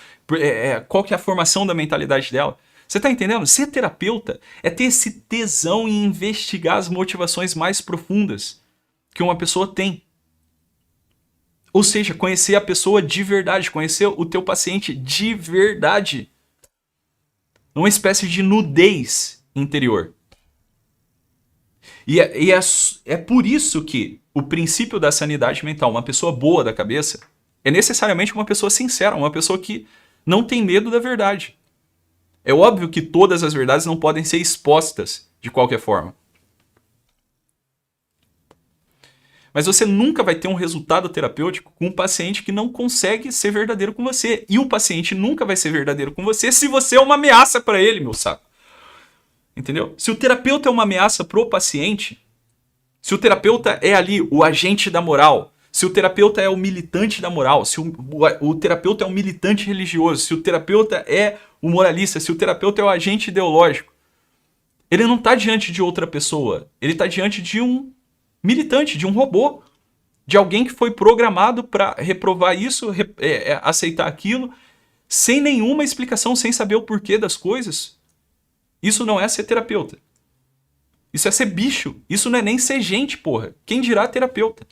B: qual que é a formação da mentalidade dela. Você tá entendendo? Ser terapeuta é ter esse tesão em investigar as motivações mais profundas que uma pessoa tem. Ou seja, conhecer a pessoa de verdade, conhecer o teu paciente de verdade. Uma espécie de nudez interior. E é por isso que o princípio da sanidade mental, uma pessoa boa da cabeça, é necessariamente uma pessoa sincera, uma pessoa que não tem medo da verdade. É óbvio que todas as verdades não podem ser expostas de qualquer forma. Mas você nunca vai ter um resultado terapêutico com um paciente que não consegue ser verdadeiro com você. E o paciente nunca vai ser verdadeiro com você se você é uma ameaça para ele, meu saco. Entendeu? Se o terapeuta é uma ameaça pro paciente, se o terapeuta é ali o agente da moral, se o terapeuta é o militante da moral, se o terapeuta é um militante religioso, se o terapeuta é o moralista, se o terapeuta é o agente ideológico, ele não está diante de outra pessoa, ele está diante de um militante, de um robô, de alguém que foi programado para reprovar isso, aceitar aquilo, sem nenhuma explicação, sem saber o porquê das coisas. Isso não é ser terapeuta. Isso é ser bicho. Isso não é nem ser gente, porra. Quem dirá terapeuta?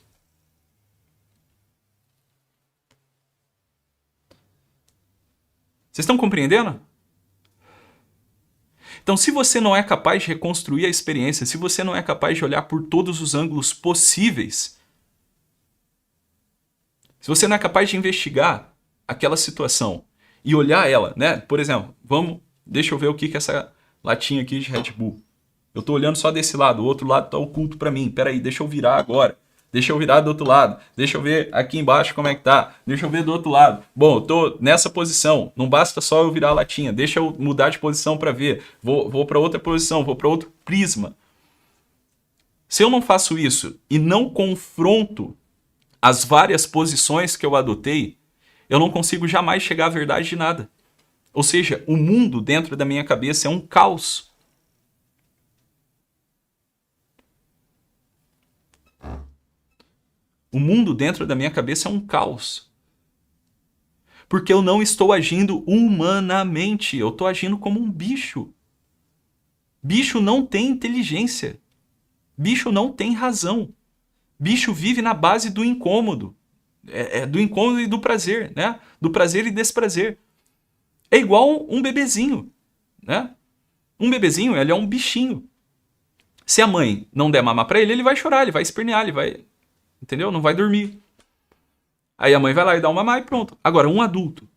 B: Vocês estão compreendendo? Então, se você não é capaz de reconstruir a experiência, se você não é capaz de olhar por todos os ângulos possíveis, se você não é capaz de investigar aquela situação e olhar ela, né? Por exemplo, deixa eu ver o que é essa latinha aqui de Red Bull. Eu tô olhando só desse lado, o outro lado tá oculto para mim. Peraí, deixa eu virar agora. Deixa eu virar do outro lado. Deixa eu ver aqui embaixo como é que tá. Deixa eu ver do outro lado. Bom, eu tô nessa posição. Não basta só eu virar a latinha. Deixa eu mudar de posição para ver. Vou para outra posição, vou para outro prisma. Se eu não faço isso e não confronto as várias posições que eu adotei, eu não consigo jamais chegar à verdade de nada. Ou seja, o mundo dentro da minha cabeça é um caos. O mundo dentro da minha cabeça é um caos. Porque eu não estou agindo humanamente, eu estou agindo como um bicho. Bicho não tem inteligência. Bicho não tem razão. Bicho vive na base do incômodo. Do incômodo e do prazer, né? Do prazer e desprazer. É igual um bebezinho, né? Um bebezinho, ele é um bichinho. Se a mãe não der mamar pra ele, ele vai chorar, ele vai espernear, ele vai... Entendeu? Não vai dormir. Aí a mãe vai lá e dá um mamar e pronto. Agora, um adulto.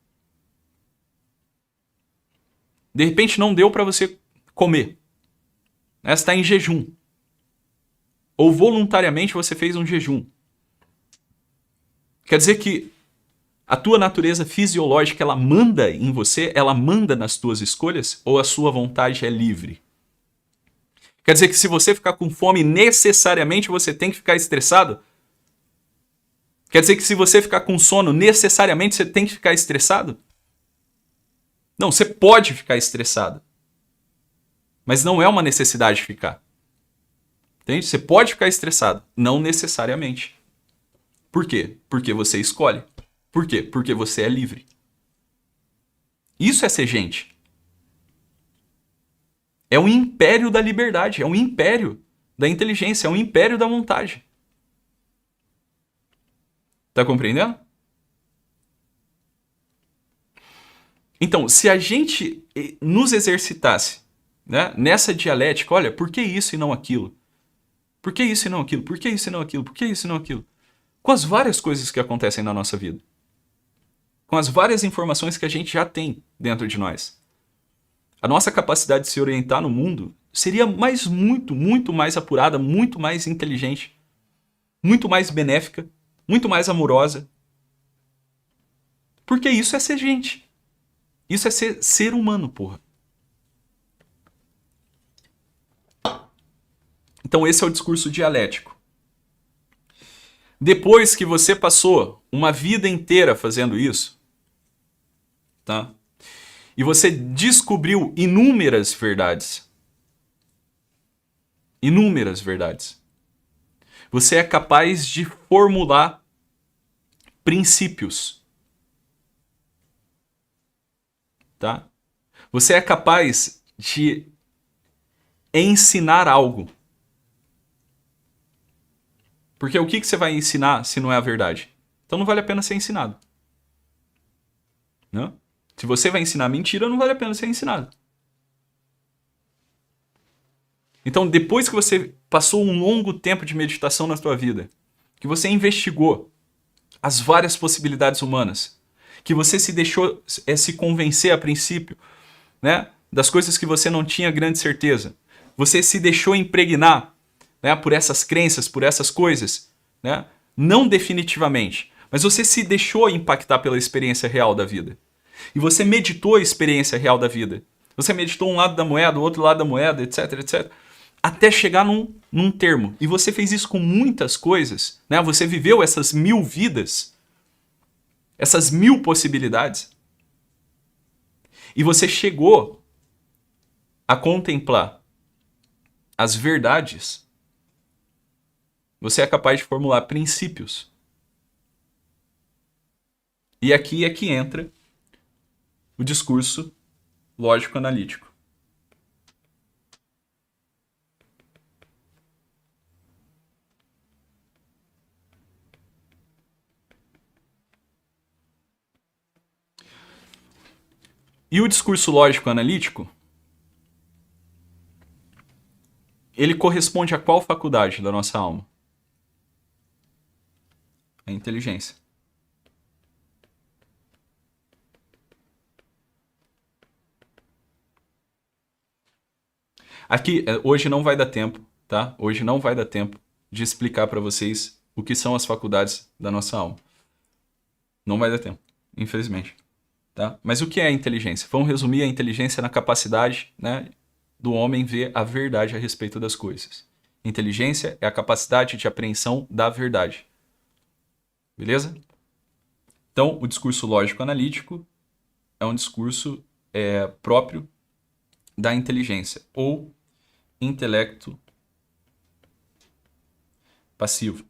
B: De repente não deu pra você comer. Você está em jejum. Ou voluntariamente você fez um jejum. Quer dizer que a tua natureza fisiológica, ela manda em você, ela manda nas tuas escolhas, ou a sua vontade é livre? Quer dizer que se você ficar com fome, necessariamente você tem que ficar estressado? Quer dizer que se você ficar com sono, necessariamente você tem que ficar estressado? Não, você pode ficar estressado. Mas não é uma necessidade ficar. Entende? Você pode ficar estressado, não necessariamente. Por quê? Porque você escolhe. Por quê? Porque você é livre. Isso é ser gente. É um império da liberdade, é um império da inteligência, é um império da vontade. Tá compreendendo? Então, se a gente nos exercitasse né? Nessa dialética, olha, por que isso e não aquilo? Por que isso e não aquilo? Por que isso e não aquilo? Por que isso e não aquilo? Com as várias coisas que acontecem na nossa vida. Com as várias informações que a gente já tem dentro de nós. A nossa capacidade de se orientar no mundo seria muito mais apurada, muito mais inteligente, muito mais benéfica, muito mais amorosa. Porque isso é ser gente. Isso é ser humano, porra. Então esse é o discurso dialético. Depois que você passou uma vida inteira fazendo isso, tá? E você descobriu inúmeras verdades. Inúmeras verdades. Você é capaz de formular princípios. Tá? Você é capaz de ensinar algo. Porque o que você vai ensinar se não é a verdade? Então não vale a pena ser ensinado. Não? Se você vai ensinar mentira, não vale a pena ser ensinado. Então, depois que você passou um longo tempo de meditação na sua vida, que você investigou as várias possibilidades humanas, que você se deixou se convencer a princípio, né, das coisas que você não tinha grande certeza, você se deixou impregnar, né, por essas crenças, por essas coisas, né, não definitivamente, mas você se deixou impactar pela experiência real da vida. E você meditou a experiência real da vida. Você meditou um lado da moeda, o outro lado da moeda, etc, etc. Até chegar num termo. E você fez isso com muitas coisas. Né? Você viveu essas 1000 vidas. Essas 1000 possibilidades. E você chegou a contemplar as verdades. Você é capaz de formular princípios. E aqui é que entra o discurso lógico-analítico. E o discurso lógico-analítico, ele corresponde a qual faculdade da nossa alma? A inteligência. Aqui, hoje não vai dar tempo, tá? Hoje não vai dar tempo de explicar para vocês o que são as faculdades da nossa alma. Não vai dar tempo, infelizmente. Tá? Mas o que é a inteligência? Vamos resumir a inteligência na capacidade, né, do homem ver a verdade a respeito das coisas. Inteligência é a capacidade de apreensão da verdade. Beleza? Então, o discurso lógico-analítico é um discurso próprio da inteligência, ou intelecto passivo.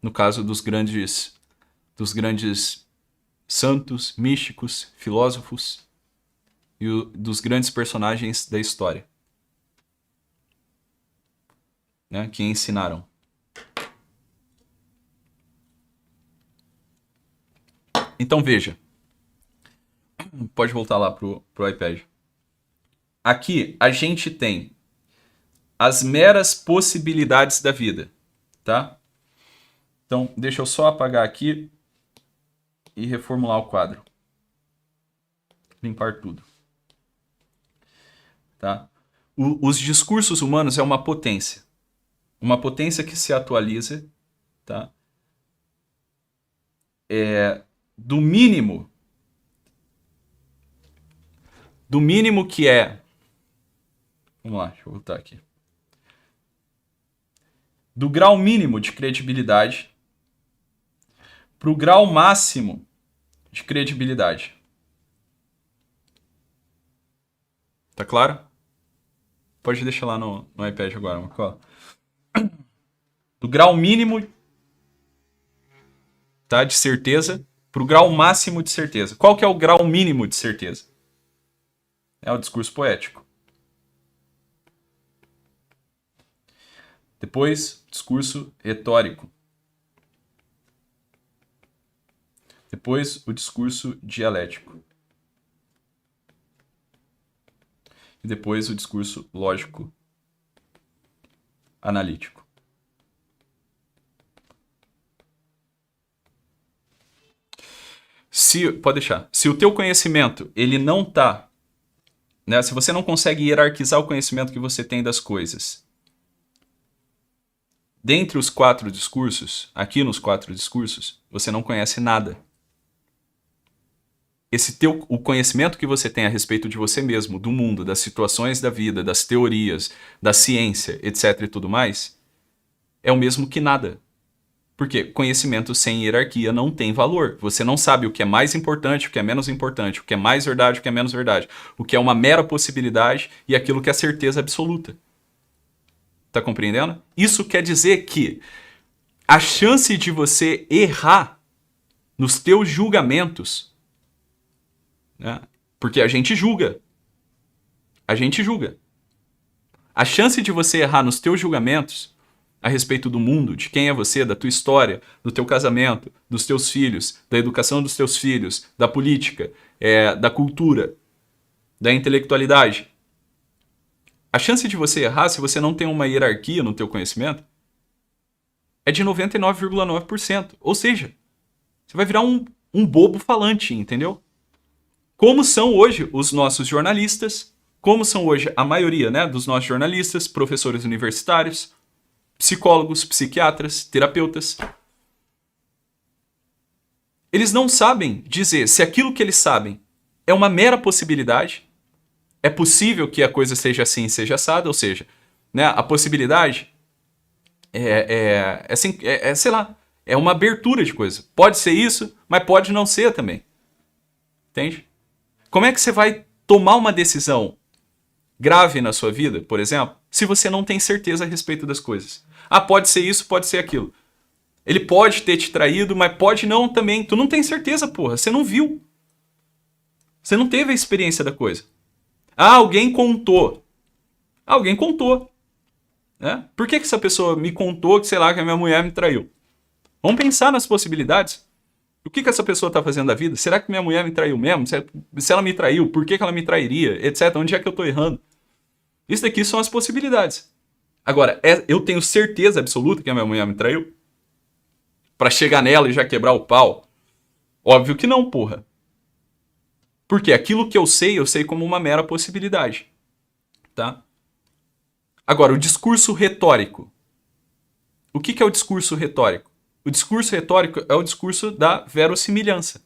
B: No caso dos grandes santos, místicos, filósofos e dos grandes personagens da história, né, que ensinaram. Então veja, pode voltar lá pro iPad. Aqui a gente tem as meras possibilidades da vida, tá? Então deixa eu só apagar aqui e reformular o quadro. Limpar tudo. Tá? Os discursos humanos é uma potência. Uma potência que se atualiza, tá? Do mínimo que é... Vamos lá, deixa eu voltar aqui. Do grau mínimo de credibilidade para o grau máximo de credibilidade. Tá claro? Pode deixar lá no iPad agora, Marco. Do grau mínimo, tá, de certeza para o grau máximo de certeza. Qual que é o grau mínimo de certeza? É o discurso poético. Depois, discurso retórico. Depois, o discurso dialético. e depois o discurso lógico analítico. Pode deixar. Se o teu conhecimento ele não tá, né, se você não consegue hierarquizar o conhecimento que você tem das coisas, dentre os 4 discursos, aqui nos 4 discursos, você não conhece nada. O conhecimento que você tem a respeito de você mesmo, do mundo, das situações da vida, das teorias, da ciência, etc. e tudo mais, é o mesmo que nada. Porque conhecimento sem hierarquia não tem valor. Você não sabe o que é mais importante, o que é menos importante, o que é mais verdade, o que é menos verdade, o que é uma mera possibilidade e aquilo que é certeza absoluta. Tá compreendendo? Isso quer dizer que a chance de você errar nos teus julgamentos, né? Porque a gente julga. A gente julga. A chance de você errar nos teus julgamentos a respeito do mundo, de quem é você, da tua história, do teu casamento, dos teus filhos, da educação dos teus filhos, da política, da cultura, da intelectualidade. A chance de você errar, se você não tem uma hierarquia no teu conhecimento, é de 99,9%. Ou seja, você vai virar um bobo falante, entendeu? Como são hoje os nossos jornalistas, como são hoje a maioria, né, dos nossos jornalistas, professores universitários, psicólogos, psiquiatras, terapeutas. Eles não sabem dizer se aquilo que eles sabem é uma mera possibilidade, é possível que a coisa seja assim, seja assada, ou seja, né, a possibilidade sei lá, é uma abertura de coisa. Pode ser isso, mas pode não ser também. Entende? Como é que você vai tomar uma decisão grave na sua vida, por exemplo, se você não tem certeza a respeito das coisas? Ah, pode ser isso, pode ser aquilo. Ele pode ter te traído, mas pode não também. Tu não tem certeza, porra. Você não viu. Você não teve a experiência da coisa. Ah, alguém contou. Alguém contou. Né? Por que essa pessoa me contou que, sei lá, que a minha mulher me traiu? Vamos pensar nas possibilidades. O que essa pessoa está fazendo da vida? Será que minha mulher me traiu mesmo? Se ela me traiu, por que ela me trairia? Etc. Onde é que eu estou errando? Isso daqui são as possibilidades. Agora, eu tenho certeza absoluta que a minha mulher me traiu? Pra chegar nela e já quebrar o pau? Óbvio que não, porra. Porque aquilo que eu sei como uma mera possibilidade. Tá? Agora, o discurso retórico. O que é o discurso retórico? O discurso retórico é o discurso da verossimilhança.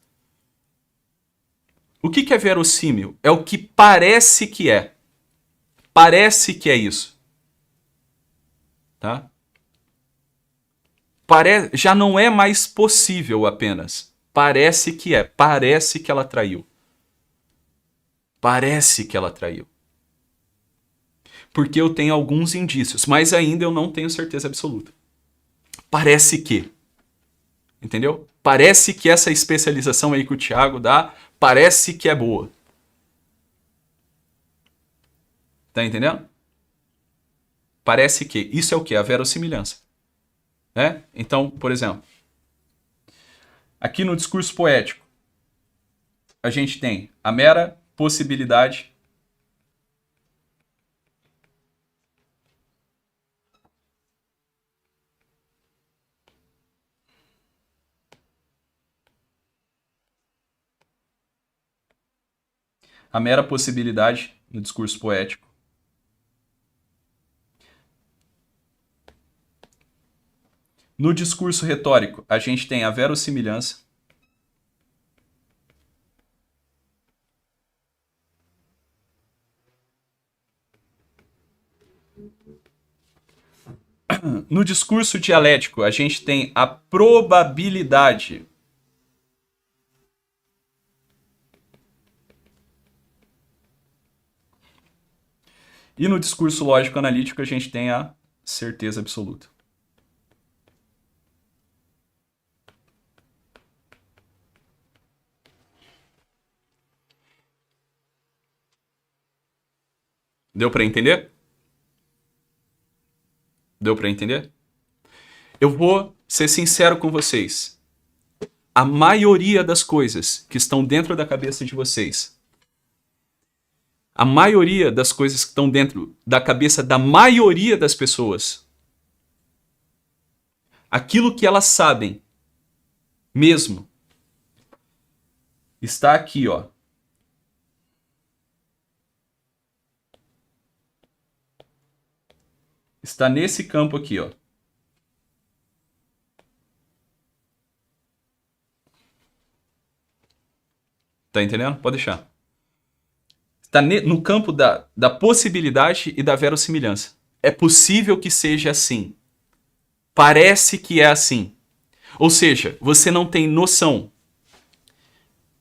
B: O que é verossímil? É o que parece que é. Parece que é isso. Tá? Já não é mais possível apenas. Parece que é. Parece que ela traiu. Parece que ela traiu. Porque eu tenho alguns indícios, mas ainda eu não tenho certeza absoluta. Parece que. Entendeu? Parece que essa especialização aí que o Thiago dá, parece que é boa. Tá entendendo? Parece que. Isso é o que? A verossimilhança. Né? Então, por exemplo, aqui no discurso poético, a gente tem a mera possibilidade no discurso poético no discurso retórico, a gente tem a verossimilhança. No discurso dialético, a gente tem a probabilidade. E no discurso lógico-analítico, a gente tem a certeza absoluta. Deu para entender? Deu para entender? Eu vou ser sincero com vocês. A maioria das coisas que estão dentro da cabeça de vocês, a maioria das coisas que estão dentro da cabeça da maioria das pessoas, aquilo que elas sabem mesmo, está aqui, ó. Está nesse campo aqui, ó. Tá entendendo? Pode deixar. Está no campo da possibilidade e da verossimilhança. É possível que seja assim. Parece que é assim. Ou seja, você não tem noção,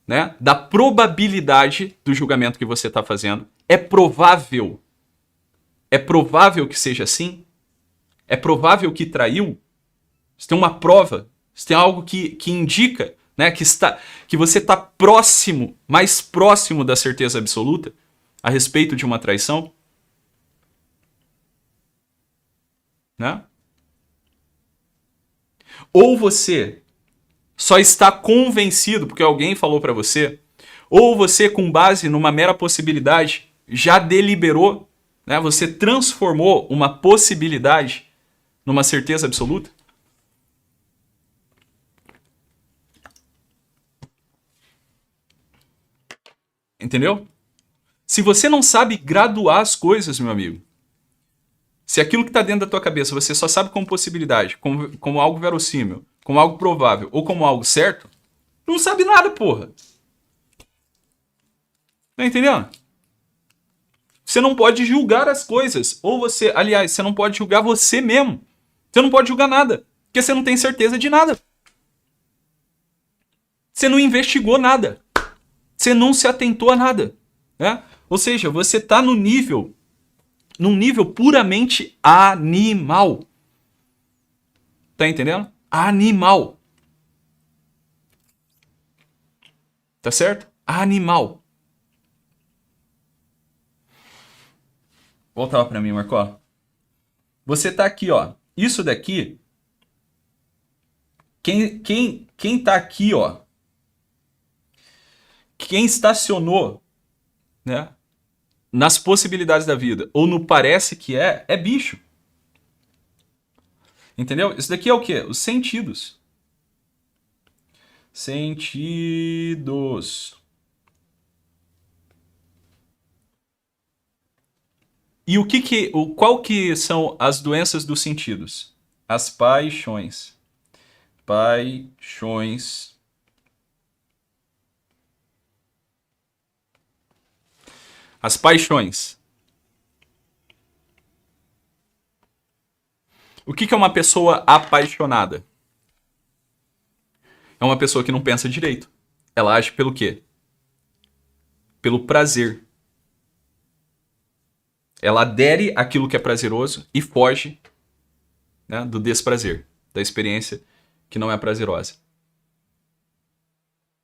B: né, da probabilidade do julgamento que você está fazendo. É provável que seja assim? É provável que traiu? Você tem uma prova? Você tem algo que indica, né, que você está próximo, mais próximo da certeza absoluta a respeito de uma traição? Né? Ou você só está convencido porque alguém falou para você, ou você, com base numa mera possibilidade, já deliberou, né? Você transformou uma possibilidade numa certeza absoluta? Entendeu? Se você não sabe graduar as coisas, meu amigo, se aquilo que está dentro da tua cabeça você só sabe como possibilidade, como algo verossímil, como algo provável ou como algo certo, não sabe nada, porra. Tá entendendo? Você não pode julgar as coisas. Ou você, aliás, você não pode julgar você mesmo. Você não pode julgar nada. Porque você não tem certeza de nada. Você não investigou nada. Você não se atentou a nada. Né? Ou seja, você está num nível puramente animal. Tá entendendo? Animal. Tá certo? Animal. Volta lá pra mim, Marco. Você tá aqui, ó. Isso daqui. Quem tá aqui, ó. Quem estacionou, né, nas possibilidades da vida, ou no parece que é bicho. Entendeu? Isso daqui é o quê? Os sentidos. Sentidos. E qual que são as doenças dos sentidos? As paixões. Paixões. As paixões. O que é uma pessoa apaixonada? É uma pessoa que não pensa direito. Ela age pelo quê? Pelo prazer. Ela adere àquilo que é prazeroso e foge, né, do desprazer, da experiência que não é prazerosa.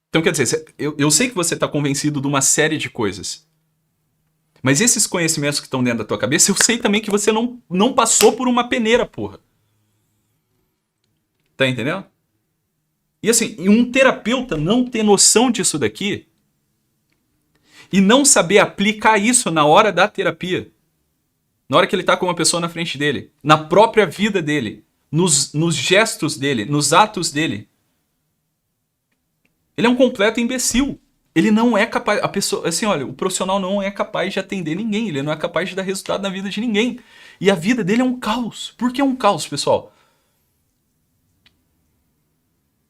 B: Então, quer dizer, eu sei que você está convencido de uma série de coisas. Mas esses conhecimentos que estão dentro da tua cabeça, eu sei também que você não passou por uma peneira, porra. Tá entendendo? E assim, um terapeuta não ter noção disso daqui e não saber aplicar isso na hora da terapia, na hora que ele tá com uma pessoa na frente dele, na própria vida dele, nos gestos dele, nos atos dele, ele é um completo imbecil. Ele não é capaz, a pessoa, assim, olha, o profissional não é capaz de atender ninguém, ele não é capaz de dar resultado na vida de ninguém. E a vida dele é um caos. Por que é um caos, pessoal?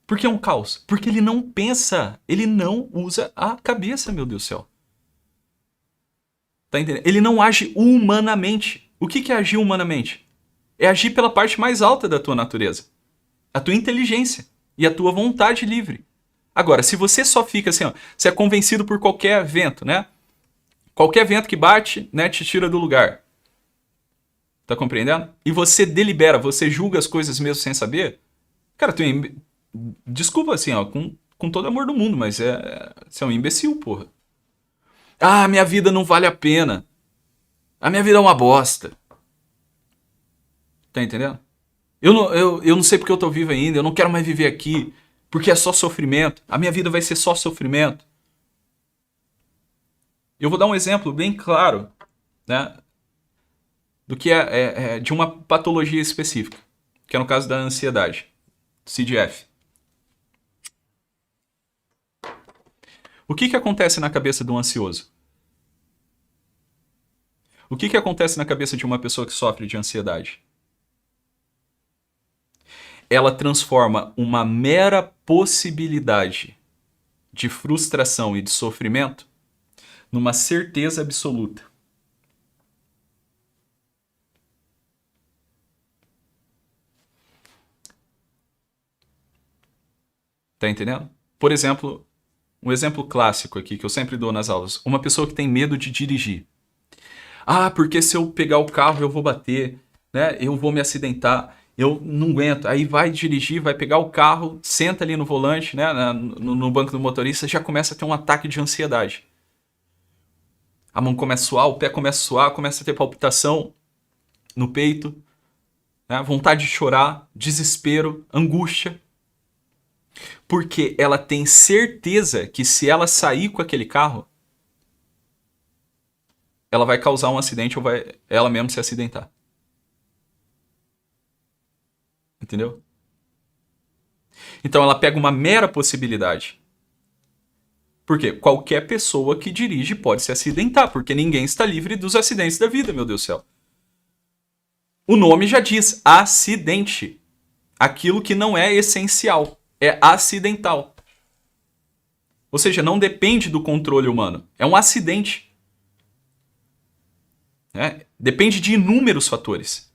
B: Por que é um caos? Porque ele não pensa, ele não usa a cabeça, meu Deus do céu. Tá entendendo? Ele não age humanamente. O que é agir humanamente? É agir pela parte mais alta da tua natureza. A tua inteligência e a tua vontade livre. Agora, se você só fica assim, ó, você é convencido por qualquer vento, né? Qualquer vento que bate, né, te tira do lugar. Tá compreendendo? E você delibera, você julga as coisas mesmo sem saber. Cara, desculpa assim, ó, com todo amor do mundo, mas você é um imbecil, porra. Ah, minha vida não vale a pena. A minha vida é uma bosta. Tá entendendo? Eu não sei porque eu tô vivo ainda, eu não quero mais viver aqui. Porque é só sofrimento. A minha vida vai ser só sofrimento. Eu vou dar um exemplo bem claro, né, do que é de uma patologia específica, que é no caso da ansiedade, CDF. O que acontece na cabeça do ansioso? O que acontece na cabeça de uma pessoa que sofre de ansiedade? Ela transforma uma mera possibilidade de frustração e de sofrimento numa certeza absoluta. Tá entendendo? Por exemplo, um exemplo clássico aqui que eu sempre dou nas aulas. Uma pessoa que tem medo de dirigir. Ah, porque se eu pegar o carro eu vou bater, né? Eu vou me acidentar, eu não aguento. Aí vai dirigir, vai pegar o carro, senta ali no volante, né? No banco do motorista, já começa a ter um ataque de ansiedade. A mão começa a suar, o pé começa a suar, começa a ter palpitação no peito, né? Vontade de chorar, desespero, angústia. Porque ela tem certeza que se ela sair com aquele carro, ela vai causar um acidente ou vai ela mesma se acidentar. Entendeu? Então ela pega uma mera possibilidade. Porque qualquer pessoa que dirige pode se acidentar, porque ninguém está livre dos acidentes da vida, meu Deus do céu. O nome já diz, acidente. Aquilo que não é essencial, é acidental. Ou seja, não depende do controle humano. É um acidente. Depende de inúmeros fatores.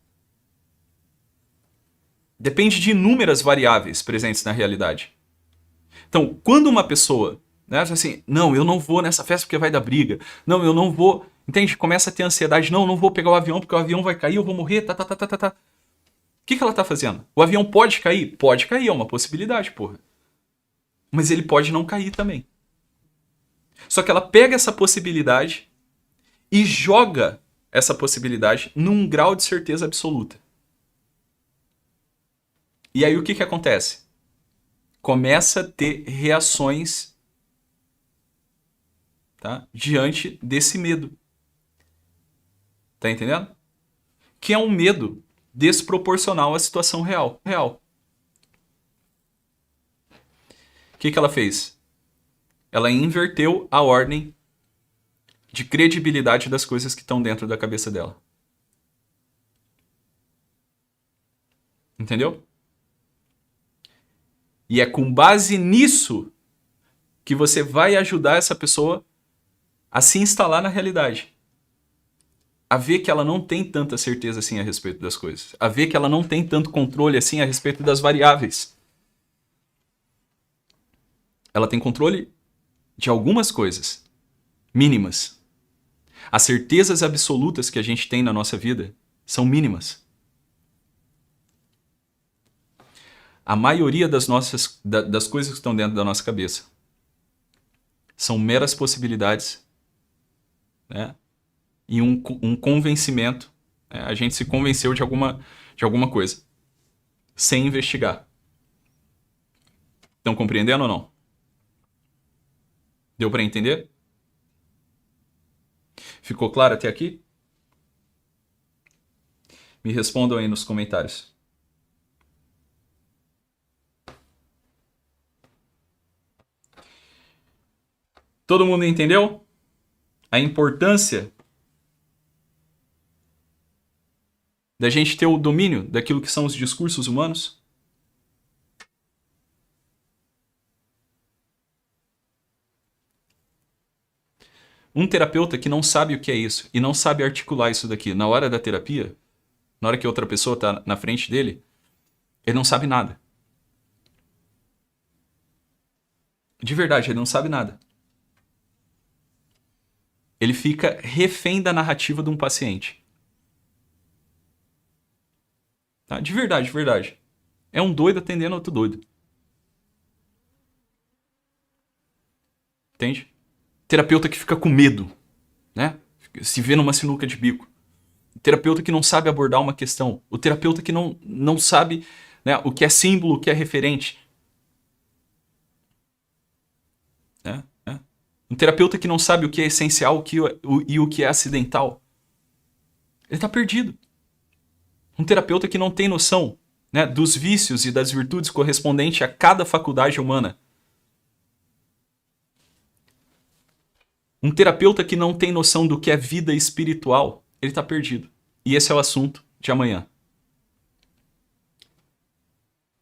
B: Depende de inúmeras variáveis presentes na realidade. Então, quando uma pessoa, né, assim, não, eu não vou nessa festa porque vai dar briga. Não, eu não vou, entende? Começa a ter ansiedade. Não, eu não vou pegar o avião porque o avião vai cair, eu vou morrer, tá. O que ela tá fazendo? O avião pode cair? Pode cair, é uma possibilidade, porra. Mas ele pode não cair também. Só que ela pega essa possibilidade e joga essa possibilidade num grau de certeza absoluta. E aí o que acontece? Começa a ter reações, tá, diante desse medo. Tá entendendo? Que é um medo desproporcional à situação real. O que ela fez? Ela inverteu a ordem de credibilidade das coisas que estão dentro da cabeça dela. Entendeu? E é com base nisso que você vai ajudar essa pessoa a se instalar na realidade. A ver que ela não tem tanta certeza assim a respeito das coisas. A ver que ela não tem tanto controle assim a respeito das variáveis. Ela tem controle de algumas coisas, mínimas. As certezas absolutas que a gente tem na nossa vida são mínimas. A maioria das coisas que estão dentro da nossa cabeça são meras possibilidades, né? E um convencimento. Né? A gente se convenceu de alguma coisa, sem investigar. Estão compreendendo ou não? Deu para entender? Ficou claro até aqui? Me respondam aí nos comentários. Todo mundo entendeu a importância da gente ter o domínio daquilo que são os discursos humanos? Um terapeuta que não sabe o que é isso e não sabe articular isso daqui na hora da terapia, na hora que outra pessoa está na frente dele, ele não sabe nada. De verdade, ele não sabe nada. Ele fica refém da narrativa de um paciente. Tá? De verdade. É um doido atendendo outro doido. Entende? Terapeuta que fica com medo, né? Se vê numa sinuca de bico. O terapeuta que não sabe abordar uma questão. O terapeuta que não sabe, né, o que é símbolo, o que é referente. Um terapeuta que não sabe o que é essencial e o que é acidental. Ele está perdido. Um terapeuta que não tem noção, né, dos vícios e das virtudes correspondentes a cada faculdade humana. Um terapeuta que não tem noção do que é vida espiritual, ele está perdido. E esse é o assunto de amanhã.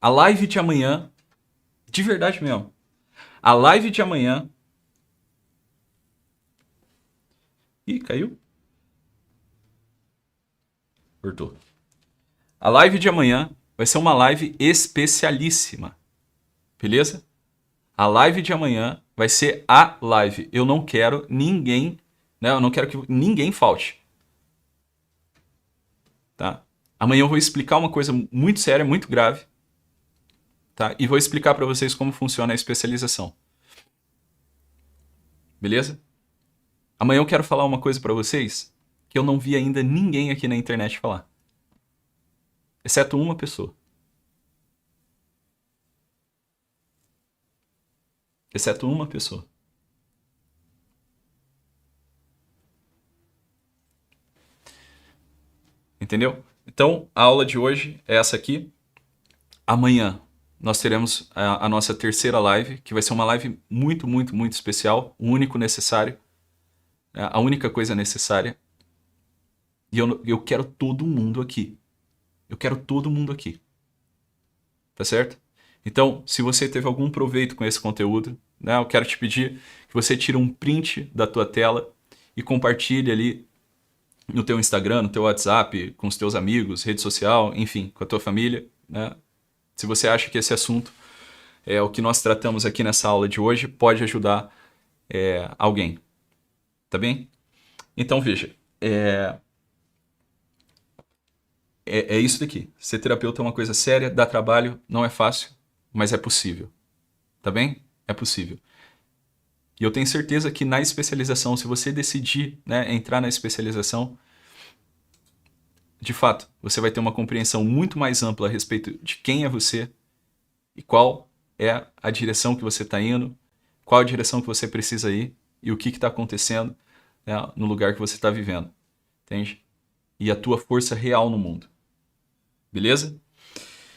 B: A live de amanhã, de verdade mesmo, a live de amanhã... Ih, caiu? Cortou. A live de amanhã vai ser uma live especialíssima. Beleza? A live de amanhã vai ser a live. Eu não quero ninguém, né? Eu não quero que ninguém falte. Tá? Amanhã eu vou explicar uma coisa muito séria, muito grave, tá? E vou explicar para vocês como funciona a especialização. Beleza? Amanhã eu quero falar uma coisa para vocês que eu não vi ainda ninguém aqui na internet falar. Exceto uma pessoa. Exceto uma pessoa. Entendeu? Então, a aula de hoje é essa aqui. Amanhã nós teremos a nossa terceira live, que vai ser uma live muito, muito, muito especial, o único necessário, a única coisa necessária. E eu quero todo mundo aqui. Eu quero todo mundo aqui. Tá certo? Então, se você teve algum proveito com esse conteúdo, né, eu quero te pedir que você tire um print da tua tela e compartilhe ali no teu Instagram, no teu WhatsApp, com os teus amigos, rede social, enfim, com a tua família, né? Se você acha que esse assunto é o que nós tratamos aqui nessa aula de hoje, pode ajudar alguém. Tá bem? Então, veja, é isso daqui. Ser terapeuta é uma coisa séria, dá trabalho, não é fácil, mas é possível. Tá bem? É possível. E eu tenho certeza que na especialização, se você decidir, né, entrar na especialização, de fato, você vai ter uma compreensão muito mais ampla a respeito de quem é você e qual é a direção que você está indo, qual a direção que você precisa ir e o que está acontecendo, né, no lugar que você está vivendo. Entende? E a tua força real no mundo. Beleza?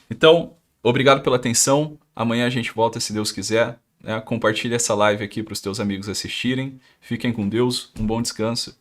B: Então, obrigado pela atenção. Amanhã a gente volta, se Deus quiser. Né? Compartilhe essa live aqui para os teus amigos assistirem. Fiquem com Deus, um bom descanso